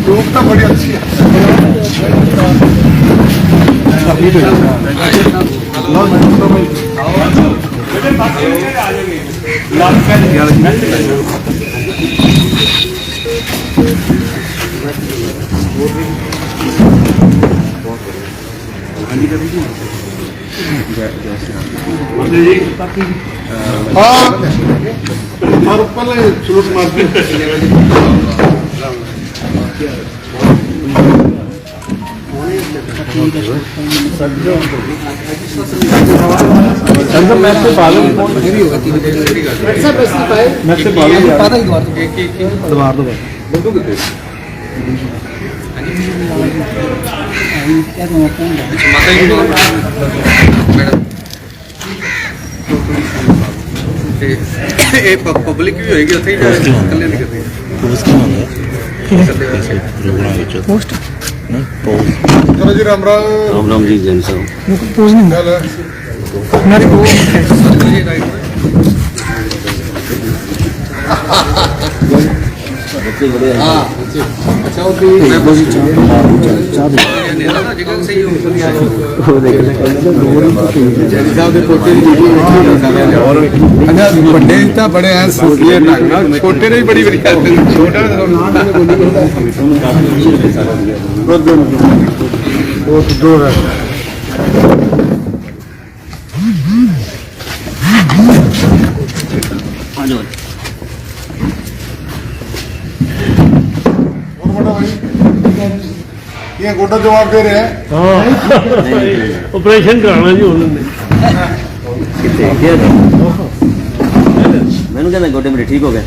योग्यता बड़ी अच्छी है। हाँ और पहले शुरू मारते पब्लिक भी होएगी उत्थे ही कल्ले नहीं करते पोस्ट चलो जी राम राम राम जी जैन साहब पोज नहीं मेरे को अच्छा बड़े इतना बड़े हैं छोटे ने बड़ी बड़ी छोटा ये गोटा जवाब दे रहे हैं। ऑपरेशन कराना जी उन्होंने मैंने कहना गोटे मेरे ठीक हो गए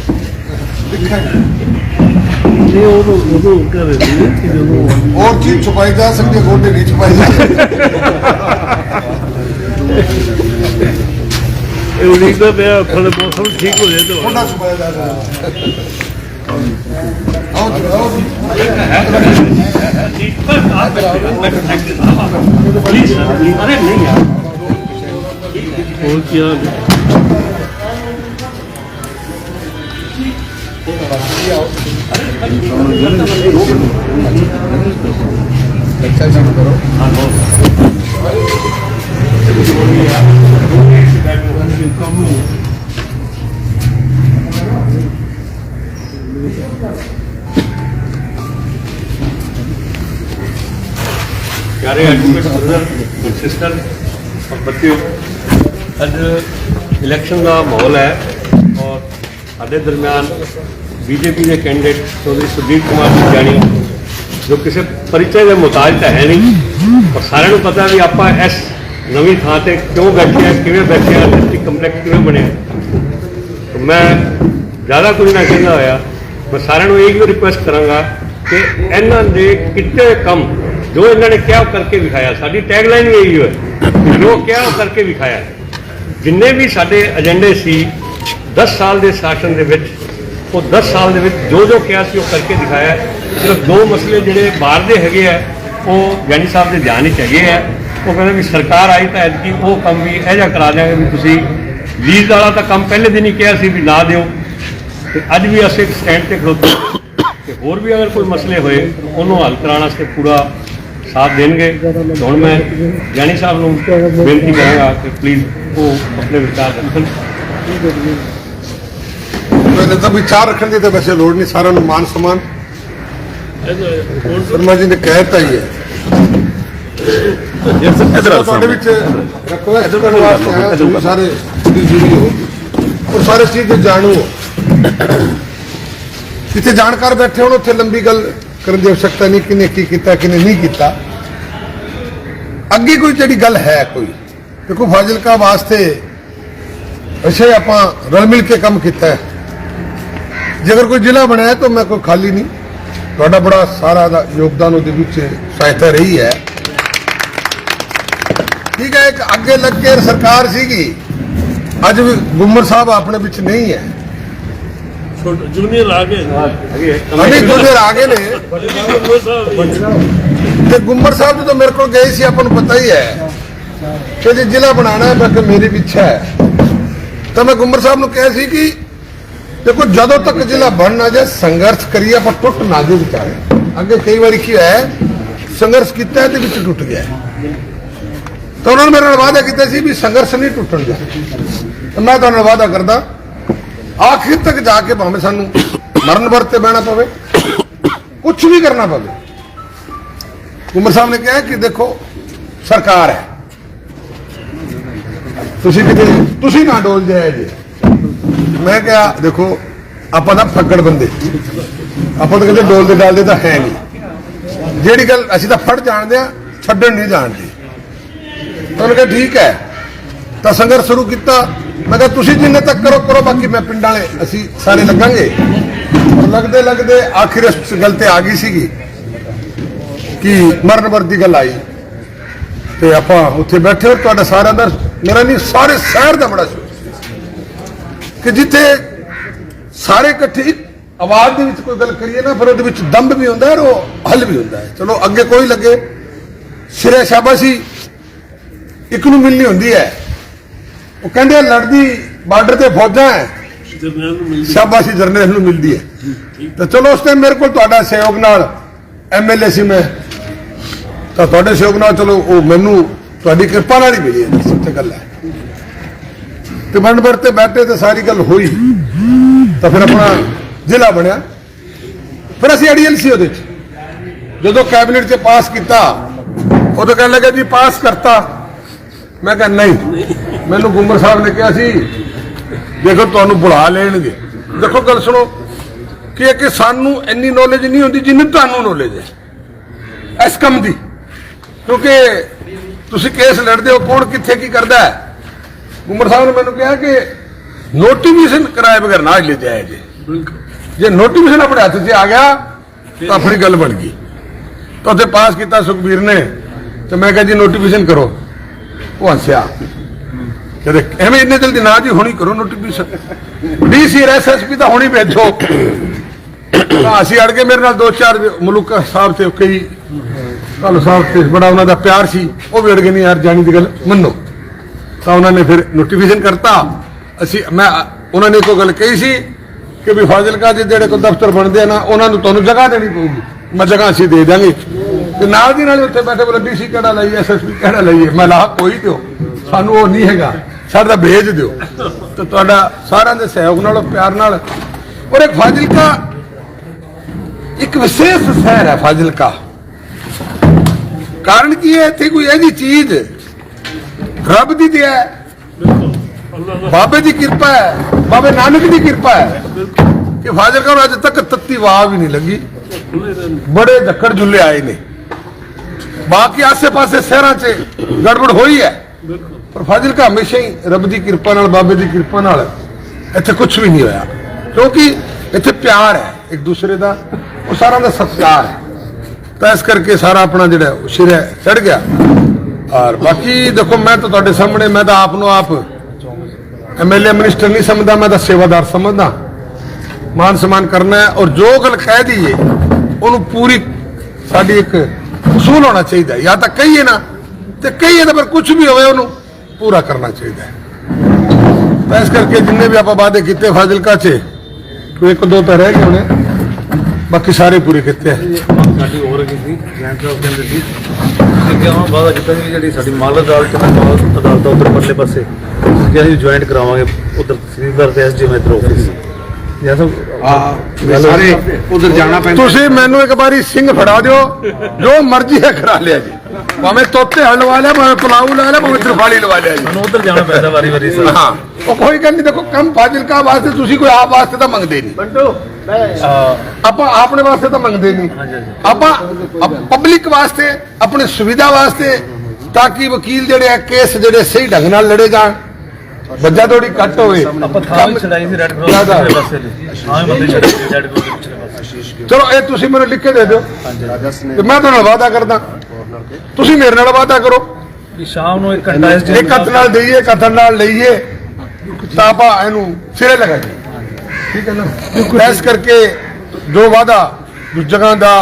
और चीज छुपाई जा सकती है, गोटे नहीं छुपाई जा सकती। उड़ीसा पे थोड़े मौसम ठीक हो जाए तो गोटा छुपाया जा सकता अरे नहीं यार और क्या प्यारे एडवोकेट ब्रदर सिस्टर और बच्चों, अज इलैक्शन का माहौल है और साढ़े दरम्यान बीजेपी के कैंडिडेट चौधरी सुरजीत कुमार जानी जो किसी परिचय के मुताज तो है नहीं और सारे पता भी आप इस नवी थां से क्यों बैठे हैं, किवें बैठे हैं, डिस्ट्रिक्ट कंपलैक्स किवें बने। तो मैं ज़्यादा कुछ ना कहना होया, मैं सारे यही रिक्वेस्ट कराँगा कि इन्हों के कितने कम जो इन्होंने क्या करके दिखाया, साड़ी टैगलाइन भी यही है जो क्या करके दिखाया। जिन्ने भी साडे एजेंडे सी 10 साल के शासन के वो 10 साल के जो किया सी करके दिखाया। सिर्फ 2 मसले जोड़े बाहर के है वो जानी साहब के ध्यान है वो कहते भी सरकार आई तो ऐतकी वो काम भी यह करा देंगे भी तुम लीज वाला तो काम पहले दिन ही कहा सी भी ना दो। तो अज भी अस एक स्टैंड पर खड़ोते कि होर भी अगर कोई मसले होए उन्होंने हल कराने से पूरा साथ देंगे। तो हम मैं जानी साहब को बेनती कराँगा कि प्लीज़ वो अपने विचार रखन। तो विचार रखने की तो वैसे लोड़ नहीं, सारा मान सम्मान शर्मा जी ने कहता ही है। सारे और सारे चीज जानू हो जिथे जानकार बैठे हो उत्थे लंबी गल करने की आवश्यकता नहीं किने की किया किने नहीं किया। अगे कोई जी गल है कोई देखो फाजिलका वास्ते अच्छा आप रल मिल के काम किया है। जे अगर कोई जिला बनाया तो मैं कोई खाली नहीं, थोड़ा बड़ा सारा योगदान सहायता रही है। ठीक है, एक अगे लग के सरकार सीगी, अज भी गुम्मर साहब अपने बिच नहीं है, जूनियर आगे जूनियर आगे ने गुम्मर साहब तो मेरे को गए सी, अपन पता ही है कि जिला बनाना है, मैं मेरी भी इच्छा है। तो मैं गुम्मर साहब ने कहा सी कि देखो ਜਦੋਂ तक ਜ਼ਿਲ੍ਹਾ बन ना जाए संघर्ष करिए पर टुट ना दे विचारे अगे कई बार की है संघर्ष किया है तो टुट गया तो उन्होंने मेरे नाल वादा किया सी भी संघर्ष नहीं टुटन दिया तो मैं तुहानू वादा करदा आखिर तक जाके भावें सानू मरण वरते बहना पवे कुछ भी करना पवे उमर साहब ने कहा कि देखो सरकार है तुसी ना डोल जाए जी मैं क्या देखो ਆਪਾਂ ਤਾਂ ਫੱਗੜ ਬੰਦੇ ਆਪਾਂ ਤਾਂ ਕਹਿੰਦੇ ਡੋਲਦੇ ਡਾਲਦੇ ਤਾਂ ਹੈ ਨਹੀਂ ਜਿਹੜੀ ਗੱਲ ਅਸੀਂ ਤਾਂ ਫੜ ਜਾਣਦੇ ਆ ਛੱਡਣ ਨਹੀਂ ਜਾਣਦੇ ਉਹਨਾਂ ਕਿਹਾ ਠੀਕ ਹੈ ਤਾਂ ਸੰਘਰਸ਼ ਸ਼ੁਰੂ ਕੀਤਾ ਮੈਂ ਕਿਹਾ ਤੁਸੀਂ ਜਿੰਨੇ ਤੱਕ ਕਰੋ ਬਾਕੀ ਮੈਂ ਪਿੰਡਾਂ ਵਾਲੇ ਅਸੀਂ ਸਾਰੇ ਲੱਗਾਂਗੇ ਪਰ ਲੱਗਦੇ ਲੱਗਦੇ ਆਖਿਰ ਇਸ ਗੱਲ ਤੇ ਆ ਗਈ ਸੀਗੀ ਕਿ ਮਰਨ ਵਰਦੀ ਗੱਲ ਆਈ ਤੇ ਆਪਾਂ ਉੱਥੇ ਬੈਠੇ ਤੁਹਾਡਾ ਸਾਰਿਆਂ ਦਾ ਮੇਰਾ ਨਹੀਂ ਸਾਰੇ ਸ਼ਹਿਰ ਦਾ ਬੜਾ ਕਿ ਜਿੱਥੇ ਸਾਰੇ ਇਕੱਠੇ ਆਵਾਜ਼ ਦੇ ਵਿੱਚ ਕੋਈ ਗੱਲ ਕਰੀਏ ਨਾ ਫਿਰ ਉਹਦੇ ਵਿੱਚ ਦੰਭ ਵੀ ਹੁੰਦਾ ਹੈ ਉਹ ਹੱਲ ਵੀ ਹੁੰਦਾ ਹੈ ਚਲੋ ਅੱਗੇ ਕੋਈ ਲੱਗੇ ਸਿਰੇ ਸ਼ਾਬਾਸ਼ੀ ਇੱਕ ਨੂੰ ਮਿਲਣੀ ਹੁੰਦੀ ਹੈ ਉਹ ਕਹਿੰਦੇ ਲੜਦੀ ਬਾਰਡਰ ਤੇ ਫੌਜਾਂ ਹੈ ਸ਼ਾਬਾਸ਼ੀ ਜਰਨੈਲ ਨੂੰ ਮਿਲਦੀ ਹੈ ਤਾਂ ਚਲੋ ਉਸ ਟਾਈਮ ਮੇਰੇ ਕੋਲ ਤੁਹਾਡਾ ਸਹਿਯੋਗ ਨਾਲ ਐਮਐਲਏ ਸੀ ਮੈਂ ਤਾਂ ਤੁਹਾਡੇ ਸਹਿਯੋਗ ਨਾਲ ਚਲੋ ਉਹ ਮੈਨੂੰ ਤੁਹਾਡੀ ਕਿਰਪਾ ਨਾਲ ਹੀ ਮਿਲੀ ਹੈ ਸਭ ਤੋਂ ਗੱਲ ਹੈ ਤੇ ਮੰਡਪਰ ਤੇ ਬੈਠੇ ਤੇ ਸਾਰੀ ਗੱਲ ਹੋਈ ਤਾਂ ਫਿਰ ਆਪਣਾ ਜ਼ਿਲ੍ਹਾ ਬਣਿਆ ਫਿਰ ਅਸੀਂ ਐਡੀਐਲ ਸੀ ਉਹਦੇ ਚ ਜਦੋਂ ਕੈਬਨਿਟ 'ਚ ਪਾਸ ਕੀਤਾ ਉਦੋਂ ਕਹਿਣ ਲੱਗਾ ਜੀ ਪਾਸ ਕਰਤਾ ਮੈਂ ਕਿਹਾ ਨਹੀਂ ਮੈਨੂੰ ਗੁੰਮਰ ਸਾਹਿਬ ਨੇ ਕਿਹਾ ਸੀ ਦੇਖੋ ਤੁਹਾਨੂੰ ਬੁਲਾ ਲੈਣਗੇ ਦੇਖੋ ਗੱਲ ਸੁਣੋ ਕਿ ਸਾਨੂੰ ਇੰਨੀ ਨੌਲੇਜ ਨਹੀਂ ਹੁੰਦੀ ਜਿੰਨੀ ਤੁਹਾਨੂੰ ਨੌਲੇਜ ਹੈ ਇਸ ਕੰਮ ਦੀ ਕਿਉਂਕਿ ਤੁਸੀਂ ਕੇਸ ਲੜਦੇ ਹੋ ਕੌਣ ਕਿੱਥੇ ਕੀ ਕਰਦਾ ਹੈ ਗੁੰਮਰ ਸਾਹਿਬ ਨੇ ਮੈਨੂੰ ਕਿਹਾ ਕਿ ਨੋਟੀਫਿਕੇਸ਼ਨ ਕਰਾਏ ਬਗੈਰ ਨਾ ਲੈ ਜਾਏ ਜੇ ਨੋਟੀਫਿਕੇਸ਼ਨ ਆਪਣੇ ਹੱਥ 'ਚ ਆ ਗਿਆ ਤਾਂ ਆਪਣੀ ਗੱਲ ਬਣ ਗਈ ਤਾਂ ਉੱਥੇ ਪਾਸ ਕੀਤਾ ਸੁਖਬੀਰ ਨੇ ਤੇ ਮੈਂ ਕਿਹਾ ਜੀ ਨੋਟੀਫਿਕੇਸ਼ਨ ਕਰੋ ਉਹ ਹੱਸਿਆ ਕਹਿੰਦੇ ਐਵੇਂ ਇੰਨੇ ਜਲਦੀ ਨਾ ਜੀ ਹੁਣੀ ਕਰੋ ਨੋਟੀਫਿਕੇਸ਼ਨ ਡੀਸੀ ਐਸਐਸਪੀ ਤਾਂ ਹੁਣੀ ਭੇਜੋ ਤਾਂ ਅਸੀਂ ਅੜ ਕੇ ਮੇਰੇ ਨਾਲ ਦੋ ਚਾਰ ਮੁਲਕ ਸਾਹਿਬ ਤੇ ਕਈ ਕੱਲ ਸਾਹਿਬ ਤੇ ਬੜਾ ਉਹਨਾਂ ਦਾ ਪਿਆਰ ਸੀ ਉਹ ਵੀ ਅੜ ਗਏ ਨਹੀਂ ਯਾਰ ਜਾਣੀ ਦੀ ਗੱਲ ਮੰਨੋ ਤਾਂ ਉਹਨਾਂ ਨੇ ਫਿਰ ਨੋਟੀਫਿਕੇਸ਼ਨ ਕਰਤਾ ਅਸੀਂ ਮੈਂ ਉਹਨਾਂ ਨੇ ਕੋਈ ਗੱਲ ਕਹੀ ਸੀ ਕਿ ਵੀ ਫਾਜ਼ਿਲਕਾ ਦੇ ਜਿਹੜੇ ਕੋਈ ਦਫ਼ਤਰ ਬਣਦੇ ਆ ਨਾ ਉਹਨਾਂ ਨੂੰ ਤੁਹਾਨੂੰ ਜਗ੍ਹਾ ਦੇਣੀ ਪਊਗੀ ਮੈਂ ਜਗ੍ਹਾ ਅਸੀਂ ਦੇ ਦਾਂਗੇ ਤੇ ਨਾਲ ਦੀ ਨਾਲ ਉੱਥੇ ਬੈਠੇ ਬੋਲੇ ਡੀਸੀ ਕਿਹੜਾ ਲਈਏ ਐਸਐਸਪੀ ਕਿਹੜਾ ਲਈਏ ਮੈਂ ਲਾ ਕੋਈ ਦਿਓ ਸਾਨੂੰ ਉਹ ਨਹੀਂ ਹੈਗਾ ਸਾਡਾ ਭੇਜ ਦਿਓ ਤੇ ਤੁਹਾਡਾ ਸਾਰਿਆਂ ਦੇ ਸਹਿਯੋਗ ਨਾਲ ਪਿਆਰ ਨਾਲ ਔਰ ਇੱਕ ਫਾਜ਼ਿਲਕਾ ਇੱਕ ਵਿਸ਼ੇਸ਼ ਸ਼ਹਿਰ ਹੈ ਫਾਜ਼ਿਲਕਾ ਕਾਰਨ ਕੀ ਹੈ ਇੱਥੇ ਕੋਈ ਇਹਦੀ ਚੀਜ਼ ਰੱਬ ਦੀ ਦਿਆ ਹੈ ਬਾਬੇ ਦੀ ਕਿਰਪਾ ਹੈ ਬਾਬੇ ਨਾਨਕ ਦੀ ਕਿਰਪਾ ਹੈ ਕਿ ਫਾਜ਼ਿਲਕਾ ਨੂੰ ਅੱਜ ਤੱਕ ਤੱਤੀ ਵਾਹ ਵੀ ਨਹੀਂ ਲੱਗੀ ਬੜੇ ਧੱਕੜ ਜੁੱਲੇ ਆਏ ਨੇ ਬਾਕੀ ਆਸੇ ਪਾਸੇ ਸ਼ਹਿਰਾਂ 'ਚ ਗੜਬੜ ਹੋਈ ਹੈ ਪਰ ਫਾਜ਼ਿਲਕਾ ਹਮੇਸ਼ਾ ਹੀ ਰੱਬ ਦੀ ਕਿਰਪਾ ਨਾਲ ਬਾਬੇ ਦੀ ਕਿਰਪਾ ਨਾਲ ਇੱਥੇ ਕੁਝ ਵੀ ਨਹੀਂ ਹੋਇਆ ਕਿਉਂਕਿ ਇੱਥੇ ਪਿਆਰ ਹੈ ਇੱਕ ਦੂਸਰੇ ਦਾ ਉਹ ਸਾਰਿਆਂ ਦਾ ਸਤਿਕਾਰ ਹੈ ਤਾਂ ਇਸ ਕਰਕੇ ਸਾਰਾ ਆਪਣਾ ਜਿਹੜਾ ਸਿਰੇ ਚੜ ਗਿਆ ਔਰ ਬਾਕੀ ਦੇਖੋ ਮੈਂ ਤਾਂ ਤੁਹਾਡੇ ਸਾਹਮਣੇ ਮੈਂ ਤਾਂ ਆਪ ਨੂੰ ਆਪ ਐਮਐਲਏ ਮਿਨਿਸਟਰ ਨਹੀਂ ਸਮਝਦਾ ਮੈਂ ਤਾਂ ਸੇਵਾਦਾਰ ਸਮਝਦਾ ਮਾਨ ਸਨਮਾਨ ਕਰਨਾ ਹੈ ਔਰ ਜੋ ਗੱਲ ਕਹਿ ਦਈਏ ਉਹਨੂੰ ਪੂਰੀ ਸਾਡੀ ਇੱਕ ਉਸੂਲ ਹੋਣਾ ਚਾਹੀਦਾ ਜਾਂ ਤਾਂ ਕਹੀਏ ਨਾ ਤੇ ਕਹੀਏ ਤਾਂ ਪਰ ਕੁਝ ਵੀ ਹੋਵੇ ਉਹਨੂੰ ਪੂਰਾ ਕਰਨਾ ਚਾਹੀਦਾ ਹੈ ਤਾਂ ਇਸ ਕਰਕੇ ਜਿੰਨੇ ਵੀ ਆਪਾਂ ਵਾਅਦੇ ਕੀਤੇ ਫਾਜ਼ਿਲਕਾ 'ਚ ਕੋਈ ਇੱਕ ਦੋ ਤਾਂ ਰਹਿ ਗਏ ਹੋਣੇ ਬਾਕੀ ਸਾਰੇ ਪੂਰੇ ਕੀਤੇ ਸਾਡੀ ਹੋਰ ਕੀਤੀ ਜੈਂਟ ਸਾਹਿਬ ਕਹਿੰਦੇ ਸੀ ਕਿ ਆਪਾਂ ਵਾਅਦਾ ਕੀਤਾ ਸੀ ਜਿਹੜੀ ਸਾਡੀ ਮਾਲ ਅਦਾਲਤ ਅਦਾਲਤ ਉੱਧਰ ਪਰਲੇ ਪਾਸੇ ਕਿ ਅਸੀਂ ਜੁਆਇੰਟ ਕਰਾਵਾਂਗੇ ਉੱਧਰ ਤਹਿਸੀਲਦਾਰ ਤੇ ਐਸਡੀਐਮ ਇੱਧਰ ਆਫਿਸ ਜਾਂ ਸਭ ਸਾਰੇ ਉਧਰ ਜਾਣਾ ਪੈਂਦਾ ਤੁਸੀਂ ਮੈਨੂੰ ਇੱਕ ਵਾਰੀ ਸਿੰਘ ਫੜਾ ਦਿਓ ਜੋ ਮਰਜ਼ੀ ਹੈ ਕਰਾ ਲਿਆ ਜੀ ਭਾਵੇਂ ਤੋਤੇ ਹਲ ਲਵਾ ਲਿਆ ਭਾਵੇਂ ਪਲਾਊ ਲਾ ਲਿਆ ਭਾਵੇਂ ਤਰਫਾਲੀ ਲਵਾ ਲਿਆ ਜੀ ਸਾਨੂੰ ਉਧਰ ਜਾਣਾ ਪੈਂਦਾ ਵਾਰੀ ਵਾਰੀ ਸਰ ਹਾਂ ਉਹ ਕੋਈ ਗੱਲ ਨਹੀਂ ਦੇਖੋ ਕੰਮ ਫਾਜ਼ਿਲਕਾ ਵਾਸਤੇ ਤੁਸੀਂ ਕੋਈ ਆਪ ਵਾਸਤੇ ਤਾਂ ਮੰਗਦੇ ਨਹੀਂ ਆਪਾਂ ਆਪਣੇ ਵਾਸਤੇ ਤਾਂ ਮੰਗਦੇ ਨਹੀਂ ਆਪਾਂ ਪਬਲਿਕ ਵਾਸਤੇ ਆਪਣੀ ਸੁਵਿਧਾ ਵਾਸਤੇ ਤਾਂ ਕਿ ਵਕੀਲ ਜਿਹੜੇ ਆ ਕੇਸ ਜਿਹੜੇ ਸਹੀ ਢੰਗ ਨਾਲ ਲੜੇ ਜਾਣ ਬੱਜਾ ਥੋੜੀ ਘੱਟ ਹੋਵੇ ਆਪਾਂ ਥਾਂ ਛਡਾਈ ਸੀ ਰੈੱਡ ਕ੍ਰਾਸ ਦੇ ਪਾਸੇ ਹਾਂ ਬੰਦੇ ਛੱਡੇ ਰੈੱਡ ਕ੍ਰਾਸ ਦੇ ਪਿਛਲੇ ਪਾਸੇ ਚਲੋ ਇਹ ਤੁਸੀਂ ਮੈਨੂੰ ਲਿਖ ਕੇ ਦੇ ਦਿਓ ਤੇ ਮੈਂ ਤੁਹਾਨੂੰ ਵਾਅਦਾ ਕਰਦਾ ਤੁਸੀਂ ਮੇਰੇ ਨਾਲ ਵਾਅਦਾ ਕਰੋ ਕਿ ਸ਼ਾਮ ਨੂੰ 1 ਘੰਟਾ ਇੱਕ ਹੱਥ ਨਾਲ ਦੇਈਏ ਇੱਕ ਹੱਥ ਨਾਲ ਲਈਏ ਤਾਂ ਆਪਾਂ ਇਹਨੂੰ ਸਿਰੇ ਲਗਾਈਏ ਠੀਕ ਹੈ ਨਾ ਇਸ ਕਰਕੇ ਜੋ ਵਾਅਦਾ ਉਸ ਜਗ੍ਹਾ ਦਾ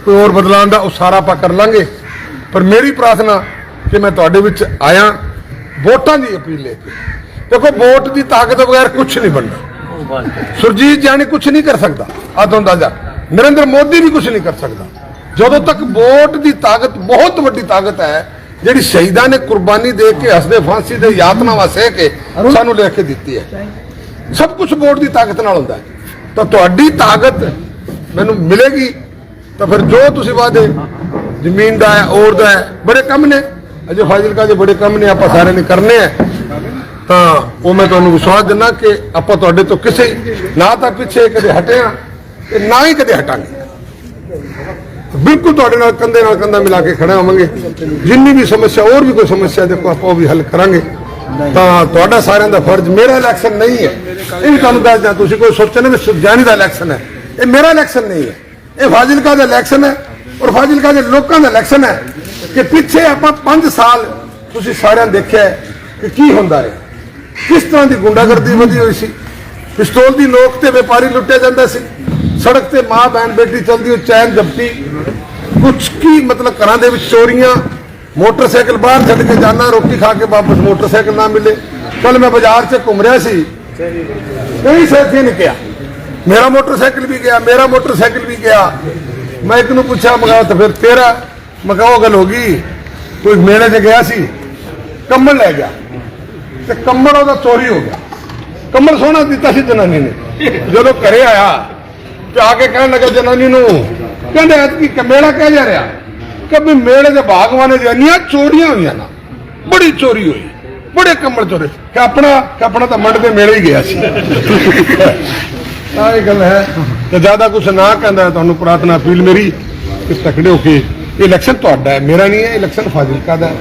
ਕੋਈ ਹੋਰ ਬਦਲਾਉਣ ਦਾ ਉਹ ਸਾਰਾ ਆਪਾਂ ਕਰ ਲਾਂਗੇ ਪਰ ਮੇਰੀ ਪ੍ਰਾਰਥਨਾ ਕਿ ਮੈਂ ਤੁਹਾਡੇ ਵਿੱਚ ਆਇਆ ਵੋਟਾਂ ਦੀ ਅਪੀਲ ਲੈ ਕੇ ਦੇਖੋ ਵੋਟ ਦੀ ਤਾਕਤ ਬਗੈਰ ਕੁਝ ਨਹੀਂ ਬਣਦਾ ਸੁਰਜੀਤ ਜਾਨੀ ਕੁਝ ਨਹੀਂ ਕਰ ਸਕਦਾ, ਆਹ ਅੰਦਾਜ਼ਾ ਨਰਿੰਦਰ ਮੋਦੀ ਵੀ ਕੁਝ ਨਹੀਂ ਕਰ ਸਕਦਾ। ਜਦੋਂ ਤੱਕ ਵੋਟ ਦੀ ਤਾਕਤ ਬਹੁਤ ਵੱਡੀ ਤਾਕਤ ਹੈ, ਜਿਹੜੀ ਸ਼ਹੀਦਾਂ ਨੇ ਕੁਰਬਾਨੀ ਦੇ ਕੇ ਹੱਸਦੇ ਫਾਂਸੀ ਦੇ ਯਾਤਨਾਵਾਂ ਸਹਿ ਕੇ ਸਾਨੂੰ ਲੈ ਕੇ ਦਿੱਤੀ ਹੈ। ਸਭ ਕੁਝ ਵੋਟ ਦੀ ਤਾਕਤ ਨਾਲ ਹੁੰਦਾ ਹੈ। ਤਾਂ ਤੁਹਾਡੀ ਤਾਕਤ ਮੈਨੂੰ ਮਿਲੇਗੀ ਤਾਂ ਫਿਰ ਜੋ ਤੁਸੀਂ ਵਾਅਦੇ ਜ਼ਮੀਨ ਦਾ ਹੈ, ਔਰ ਦਾ ਹੈ, ਬੜੇ ਕੰਮ ਨੇ ਅਜੇ ਫਾਜ਼ਿਲਕਾ ਦੇ ਬੜੇ ਕੰਮ ਨੇ, ਆਪਾਂ ਸਾਰਿਆਂ ਨੇ ਕਰਨੇ ਆ। ਤਾਂ ਉਹ ਮੈਂ ਤੁਹਾਨੂੰ ਵਿਸ਼ਵਾਸ ਦਿੰਦਾ ਕਿ ਆਪਾਂ ਤੁਹਾਡੇ ਤੋਂ ਕਿਸੇ ਨਾ ਤਾਂ ਪਿੱਛੇ ਕਦੇ ਹਟੇ ਆ ਤੇ ਨਾ ਹੀ ਕਦੇ ਹਟਾਂਗੇ। ਬਿਲਕੁਲ ਤੁਹਾਡੇ ਨਾਲ ਕੰਧੇ ਨਾਲ ਕੰਧਾ ਮਿਲਾ ਕੇ ਖੜੇ ਹੋਵਾਂਗੇ। ਜਿੰਨੀ ਵੀ ਸਮੱਸਿਆ, ਹੋਰ ਵੀ ਕੋਈ ਸਮੱਸਿਆ ਦੇਖੋ ਆਪਾਂ ਉਹ ਵੀ ਹੱਲ ਕਰਾਂਗੇ। ਤਾਂ ਤੁਹਾਡਾ ਸਾਰਿਆਂ ਦਾ ਫਰਜ਼, ਮੇਰਾ ਇਲੈਕਸ਼ਨ ਨਹੀਂ ਹੈ, ਇਹ ਵੀ ਤੁਹਾਨੂੰ ਦੱਸ ਦਿਆਂ। ਤੁਸੀਂ ਕੋਈ ਸੋਚੋ ਨਾ ਵੀ ਸੁਖਜਾਨੀ ਦਾ ਇਲੈਕਸ਼ਨ ਹੈ, ਇਹ ਮੇਰਾ ਇਲੈਕਸ਼ਨ ਨਹੀਂ ਹੈ, ਇਹ ਫਾਜ਼ਿਲਕਾ ਦਾ ਇਲੈਕਸ਼ਨ ਹੈ ਔਰ ਫਾਜ਼ਿਲਕਾ ਦੇ ਲੋਕਾਂ ਦਾ ਇਲੈਕਸ਼ਨ ਹੈ। ਕਿ ਪਿੱਛੇ ਆਪਾਂ 5 ਸਾਲ ਤੁਸੀਂ ਸਾਰਿਆਂ ਨੇ ਦੇਖਿਆ ਕਿ ਕੀ ਹੁੰਦਾ ਹੈ, ਕਿਸ ਤਰ੍ਹਾਂ ਦੀ ਗੁੰਡਾਗਰਦੀ ਵਧੀ ਹੋਈ ਸੀ, ਪਿਸਤੌਲ ਦੀ ਨੋਕ ਤੇ ਵਪਾਰੀ ਲੁੱਟਿਆ ਜਾਂਦਾ ਸੀ, ਸੜਕ ਤੇ ਮਾਂ ਬਹਿਨ ਬੇਟੀ ਚਲਦੀ ਹੋਈ ਚੈਨ ਜ਼ਬਤੀ, ਕੁਛ ਕੀ ਮਤਲਬ ਘਰਾਂ ਦੇ ਵਿੱਚ ਚੋਰੀਆਂ, ਮੋਟਰਸਾਈਕਲ ਬਾਹਰ ਛੱਡ ਕੇ ਜਾਣਾ, ਰੋਟੀ ਖਾ ਕੇ ਵਾਪਸ ਮੋਟਰਸਾਈਕਲ ਨਾ ਮਿਲੇ। ਕੱਲ ਮੈਂ ਬਾਜ਼ਾਰ 'ਚ ਘੁੰਮ ਰਿਹਾ ਸੀ, ਕਈ ਸਾਥੀਆਂ ਨੇ ਕਿਹਾ ਮੇਰਾ ਮੋਟਰਸਾਈਕਲ ਵੀ ਗਿਆ, ਮੇਰਾ ਮੋਟਰਸਾਈਕਲ ਵੀ ਗਿਆ। ਮੈਂ ਇੱਕ ਨੂੰ ਪੁੱਛਿਆ, ਮਗਾ ਤਾਂ ਫਿਰ ਤੇਰਾ? ਮਗਾ ਉਹ ਗੱਲ ਹੋ ਗਈ, ਕੋਈ ਮੇਲੇ 'ਚ ਗਿਆ ਸੀ, ਕੰਬਲ ਲੈ ਗਿਆ ਤੇ ਕੰਬਲ ਉਹਦਾ ਚੋਰੀ ਹੋ ਗਿਆ। ਕੰਬਲ ਸੋਹਣਾ ਦਿੱਤਾ ਸੀ ਜਨਾਨੀ ਨੇ, ਜਦੋਂ ਘਰੇ ਆਇਆ ਤੇ ਆ ਕੇ ਕਹਿਣ ਲੱਗਾ ਜਨਾਨੀ ਨੂੰ, ਕਹਿੰਦੇ ਐਤਕੀ ਮੇਲਾ ਕਹਿ ਜਾ ਰਿਹਾ ਕਿ ਵੀ ਮੇਲੇ ਦੇ ਬਾਗਵਾਨੇ ਦੀਆਂ ਇੰਨੀਆਂ ਚੋਰੀਆਂ ਹੋਈਆਂ ਨਾ, ਬੜੀ ਚੋਰੀ ਹੋਈ, ਬੜੇ ਕੰਬਲ ਚੋਰੇ। ਕਿ ਆਪਣਾ ਤਾਂ ਮੰਡ ਦੇ ਮੇਲੇ ਹੀ ਗਿਆ ਸੀ। ਤਾਂ ਇਹ ਗੱਲ ਹੈ। ਤੇ ਜ਼ਿਆਦਾ ਕੁਝ ਨਾ ਕਹਿੰਦਾ, ਤੁਹਾਨੂੰ ਪ੍ਰਾਰਥਨਾ ਅਪੀਲ ਮੇਰੀ ਕਿ ਤਕੜੇ ਹੋ ਕੇ, ਇਹ ਇਲੈਕਸ਼ਨ ਤੁਹਾਡਾ ਹੈ, ਮੇਰਾ ਨਹੀਂ ਹੈ, ਇਲੈਕਸ਼ਨ ਫਾਜ਼ਿਲਕਾ ਦਾ ਹੈ।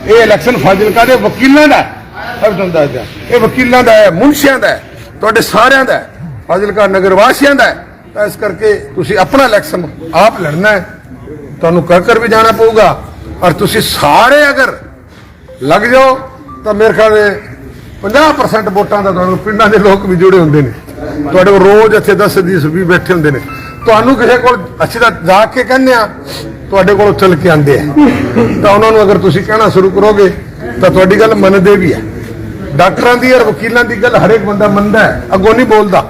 ਇਹ ਇਲੈਕਸ਼ਨ ਫਾਜ਼ਿਲਕਾ ਦੇ ਵਕੀਲਾਂ ਦਾ ਹੈ, ਇਹ ਵਕੀਲਾਂ ਦਾ ਹੈ, ਮੁਨਸ਼ੀਆਂ ਦਾ ਹੈ, ਤੁਹਾਡੇ ਸਾਰਿਆਂ ਦਾ ਹੈ, ਫਾਜ਼ਿਲਕਾ ਨਗਰ ਵਾਸੀਆਂ ਦਾ ਹੈ। ਤਾਂ ਇਸ ਕਰਕੇ ਤੁਸੀਂ ਆਪਣਾ ਇਲੈਕਸ਼ਨ ਆਪ ਲੜਨਾ ਹੈ, ਤੁਹਾਨੂੰ ਕਰ ਵੀ ਜਾਣਾ ਪਊਗਾ। ਔਰ ਤੁਸੀਂ ਸਾਰੇ ਅਗਰ ਲੱਗ ਜਾਓ ਤਾਂ ਮੇਰੇ ਖਿਆਲ 50% ਵੋਟਾਂ ਦਾ ਤੁਹਾਨੂੰ, ਪਿੰਡਾਂ ਦੇ ਲੋਕ ਵੀ ਜੁੜੇ ਹੁੰਦੇ ਨੇ ਤੁਹਾਡੇ ਕੋਲ, ਰੋਜ਼ ਇੱਥੇ 10 ਵੀ ਬੈਠੇ ਹੁੰਦੇ ਨੇ। ਤੁਹਾਨੂੰ ਕਿਸੇ ਕੋਲ ਅਸੀਂ ਤਾਂ ਜਾ ਕੇ ਕਹਿੰਦੇ ਆ, ਤੁਹਾਡੇ ਕੋਲ ਚੱਲ ਕੇ ਆਉਂਦੇ ਆ। ਤਾਂ ਉਹਨਾਂ ਨੂੰ ਅਗਰ ਤੁਸੀਂ ਕਹਿਣਾ ਸ਼ੁਰੂ ਕਰੋਗੇ ਤਾਂ ਤੁਹਾਡੀ ਗੱਲ ਮੰਨਦੇ ਵੀ ਹੈ। ਡਾਕਟਰਾਂ ਦੀ ਔਰ ਵਕੀਲਾਂ ਦੀ ਗੱਲ ਹਰੇਕ ਬੰਦਾ ਮੰਨਦਾ ਹੈ, ਅੱਗੋਂ ਨਹੀਂ ਬੋਲਦਾ,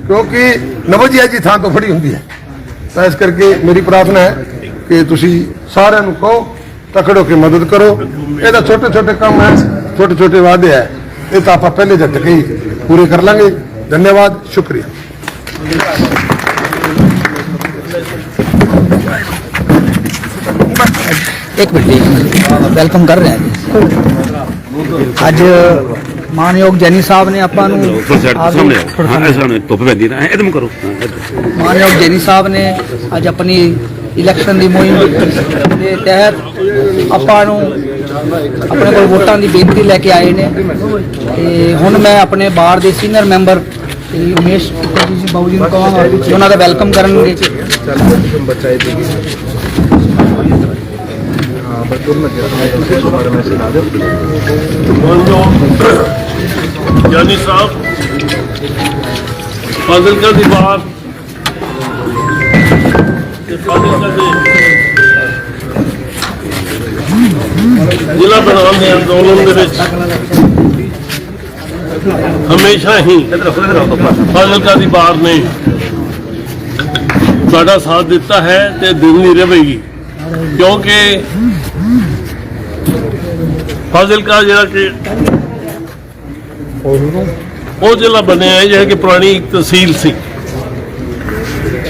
ਕਿਉਂਕਿ ਨਵਜੀਆ ਜੀ ਥਾਂ ਤੋਂ ਫੜੀ ਹੁੰਦੀ ਹੈ। ਤਾਂ ਇਸ ਕਰਕੇ ਮੇਰੀ ਪ੍ਰਾਰਥਨਾ ਹੈ ਕਿ ਤੁਸੀਂ ਸਾਰਿਆਂ ਨੂੰ ਕਹੋ ਤਕੜੋ ਕੇ ਮਦਦ ਕਰੋ। ਇਹ ਤਾਂ ਛੋਟੇ ਛੋਟੇ ਕੰਮ ਹੈ, ਛੋਟੇ ਛੋਟੇ ਵਾਅਦੇ ਹੈ, ਇਹ ਤਾਂ ਆਪਾਂ ਪਹਿਲੇ ਜੱਟ ਕੇ ਹੀ ਪੂਰੇ ਕਰ ਲਾਂਗੇ। ਧੰਨਵਾਦ, ਸ਼ੁਕਰੀਆ। एक मिनट वेलकम कर रहे हैं अज मानयोग जैनी साहब ने ਆਪਾਂ ਨੂੰ मानयोग जैनी साहब ने ਅੱਜ ਆਪਣੀ ਇਲੈਕਸ਼ਨ ਦੀ ਮੁਹਿੰਮ ਦੇ ਤਹਿਤ ਆਪਾਂ ਨੂੰ ਆਪਣੇ ਕੋਲ ਵੋਟਾਂ ਦੀ ਬੇਨਤੀ ਲੈ ਕੇ ਆਏ ਨੇ। ਤੇ ਹੁਣ ਮੈਂ ਆਪਣੇ ਬਾਰ ਦੇ ਸੀਨੀਅਰ ਮੈਂਬਰ ਉਮੇਸ਼ ਜੀ ਬਾਬੂ ਜੀ ਨੂੰ ਕਹਾਂਗਾ ਕਿ ਉਹਨਾਂ ਦਾ ਵੈਲਕਮ ਕਰਨਗੇ। जानी साहब फाजिलका ਦੀ ਬਾਤ फाजिलका ਦੇ ਜ਼ਿਲ੍ਹਾ ਬਣਾਉਣ ਦੇ ਅੰਦੋਲਨ ਦੇ ਵਿੱਚ ਹਮੇਸ਼ਾ ਹੀ फाजिलका ਦੀ ਬਾਤ ਨੇ ਤੁਹਾਡਾ ਸਾਥ ਦਿੱਤਾ ਹੈ ਤੇ ਦਿਲ ਨਹੀਂ ਰਹੇਗੀ, क्योंकि फाजिलका ਜਿਹੜਾ ਕਿ ਉਹ ਜ਼ਿਲ੍ਹਾ ਬਣਿਆ ਹੈ ਜਿਹੜਾ ਕਿ ਪੁਰਾਣੀ ਇੱਕ ਤਹਿਸੀਲ ਸੀ,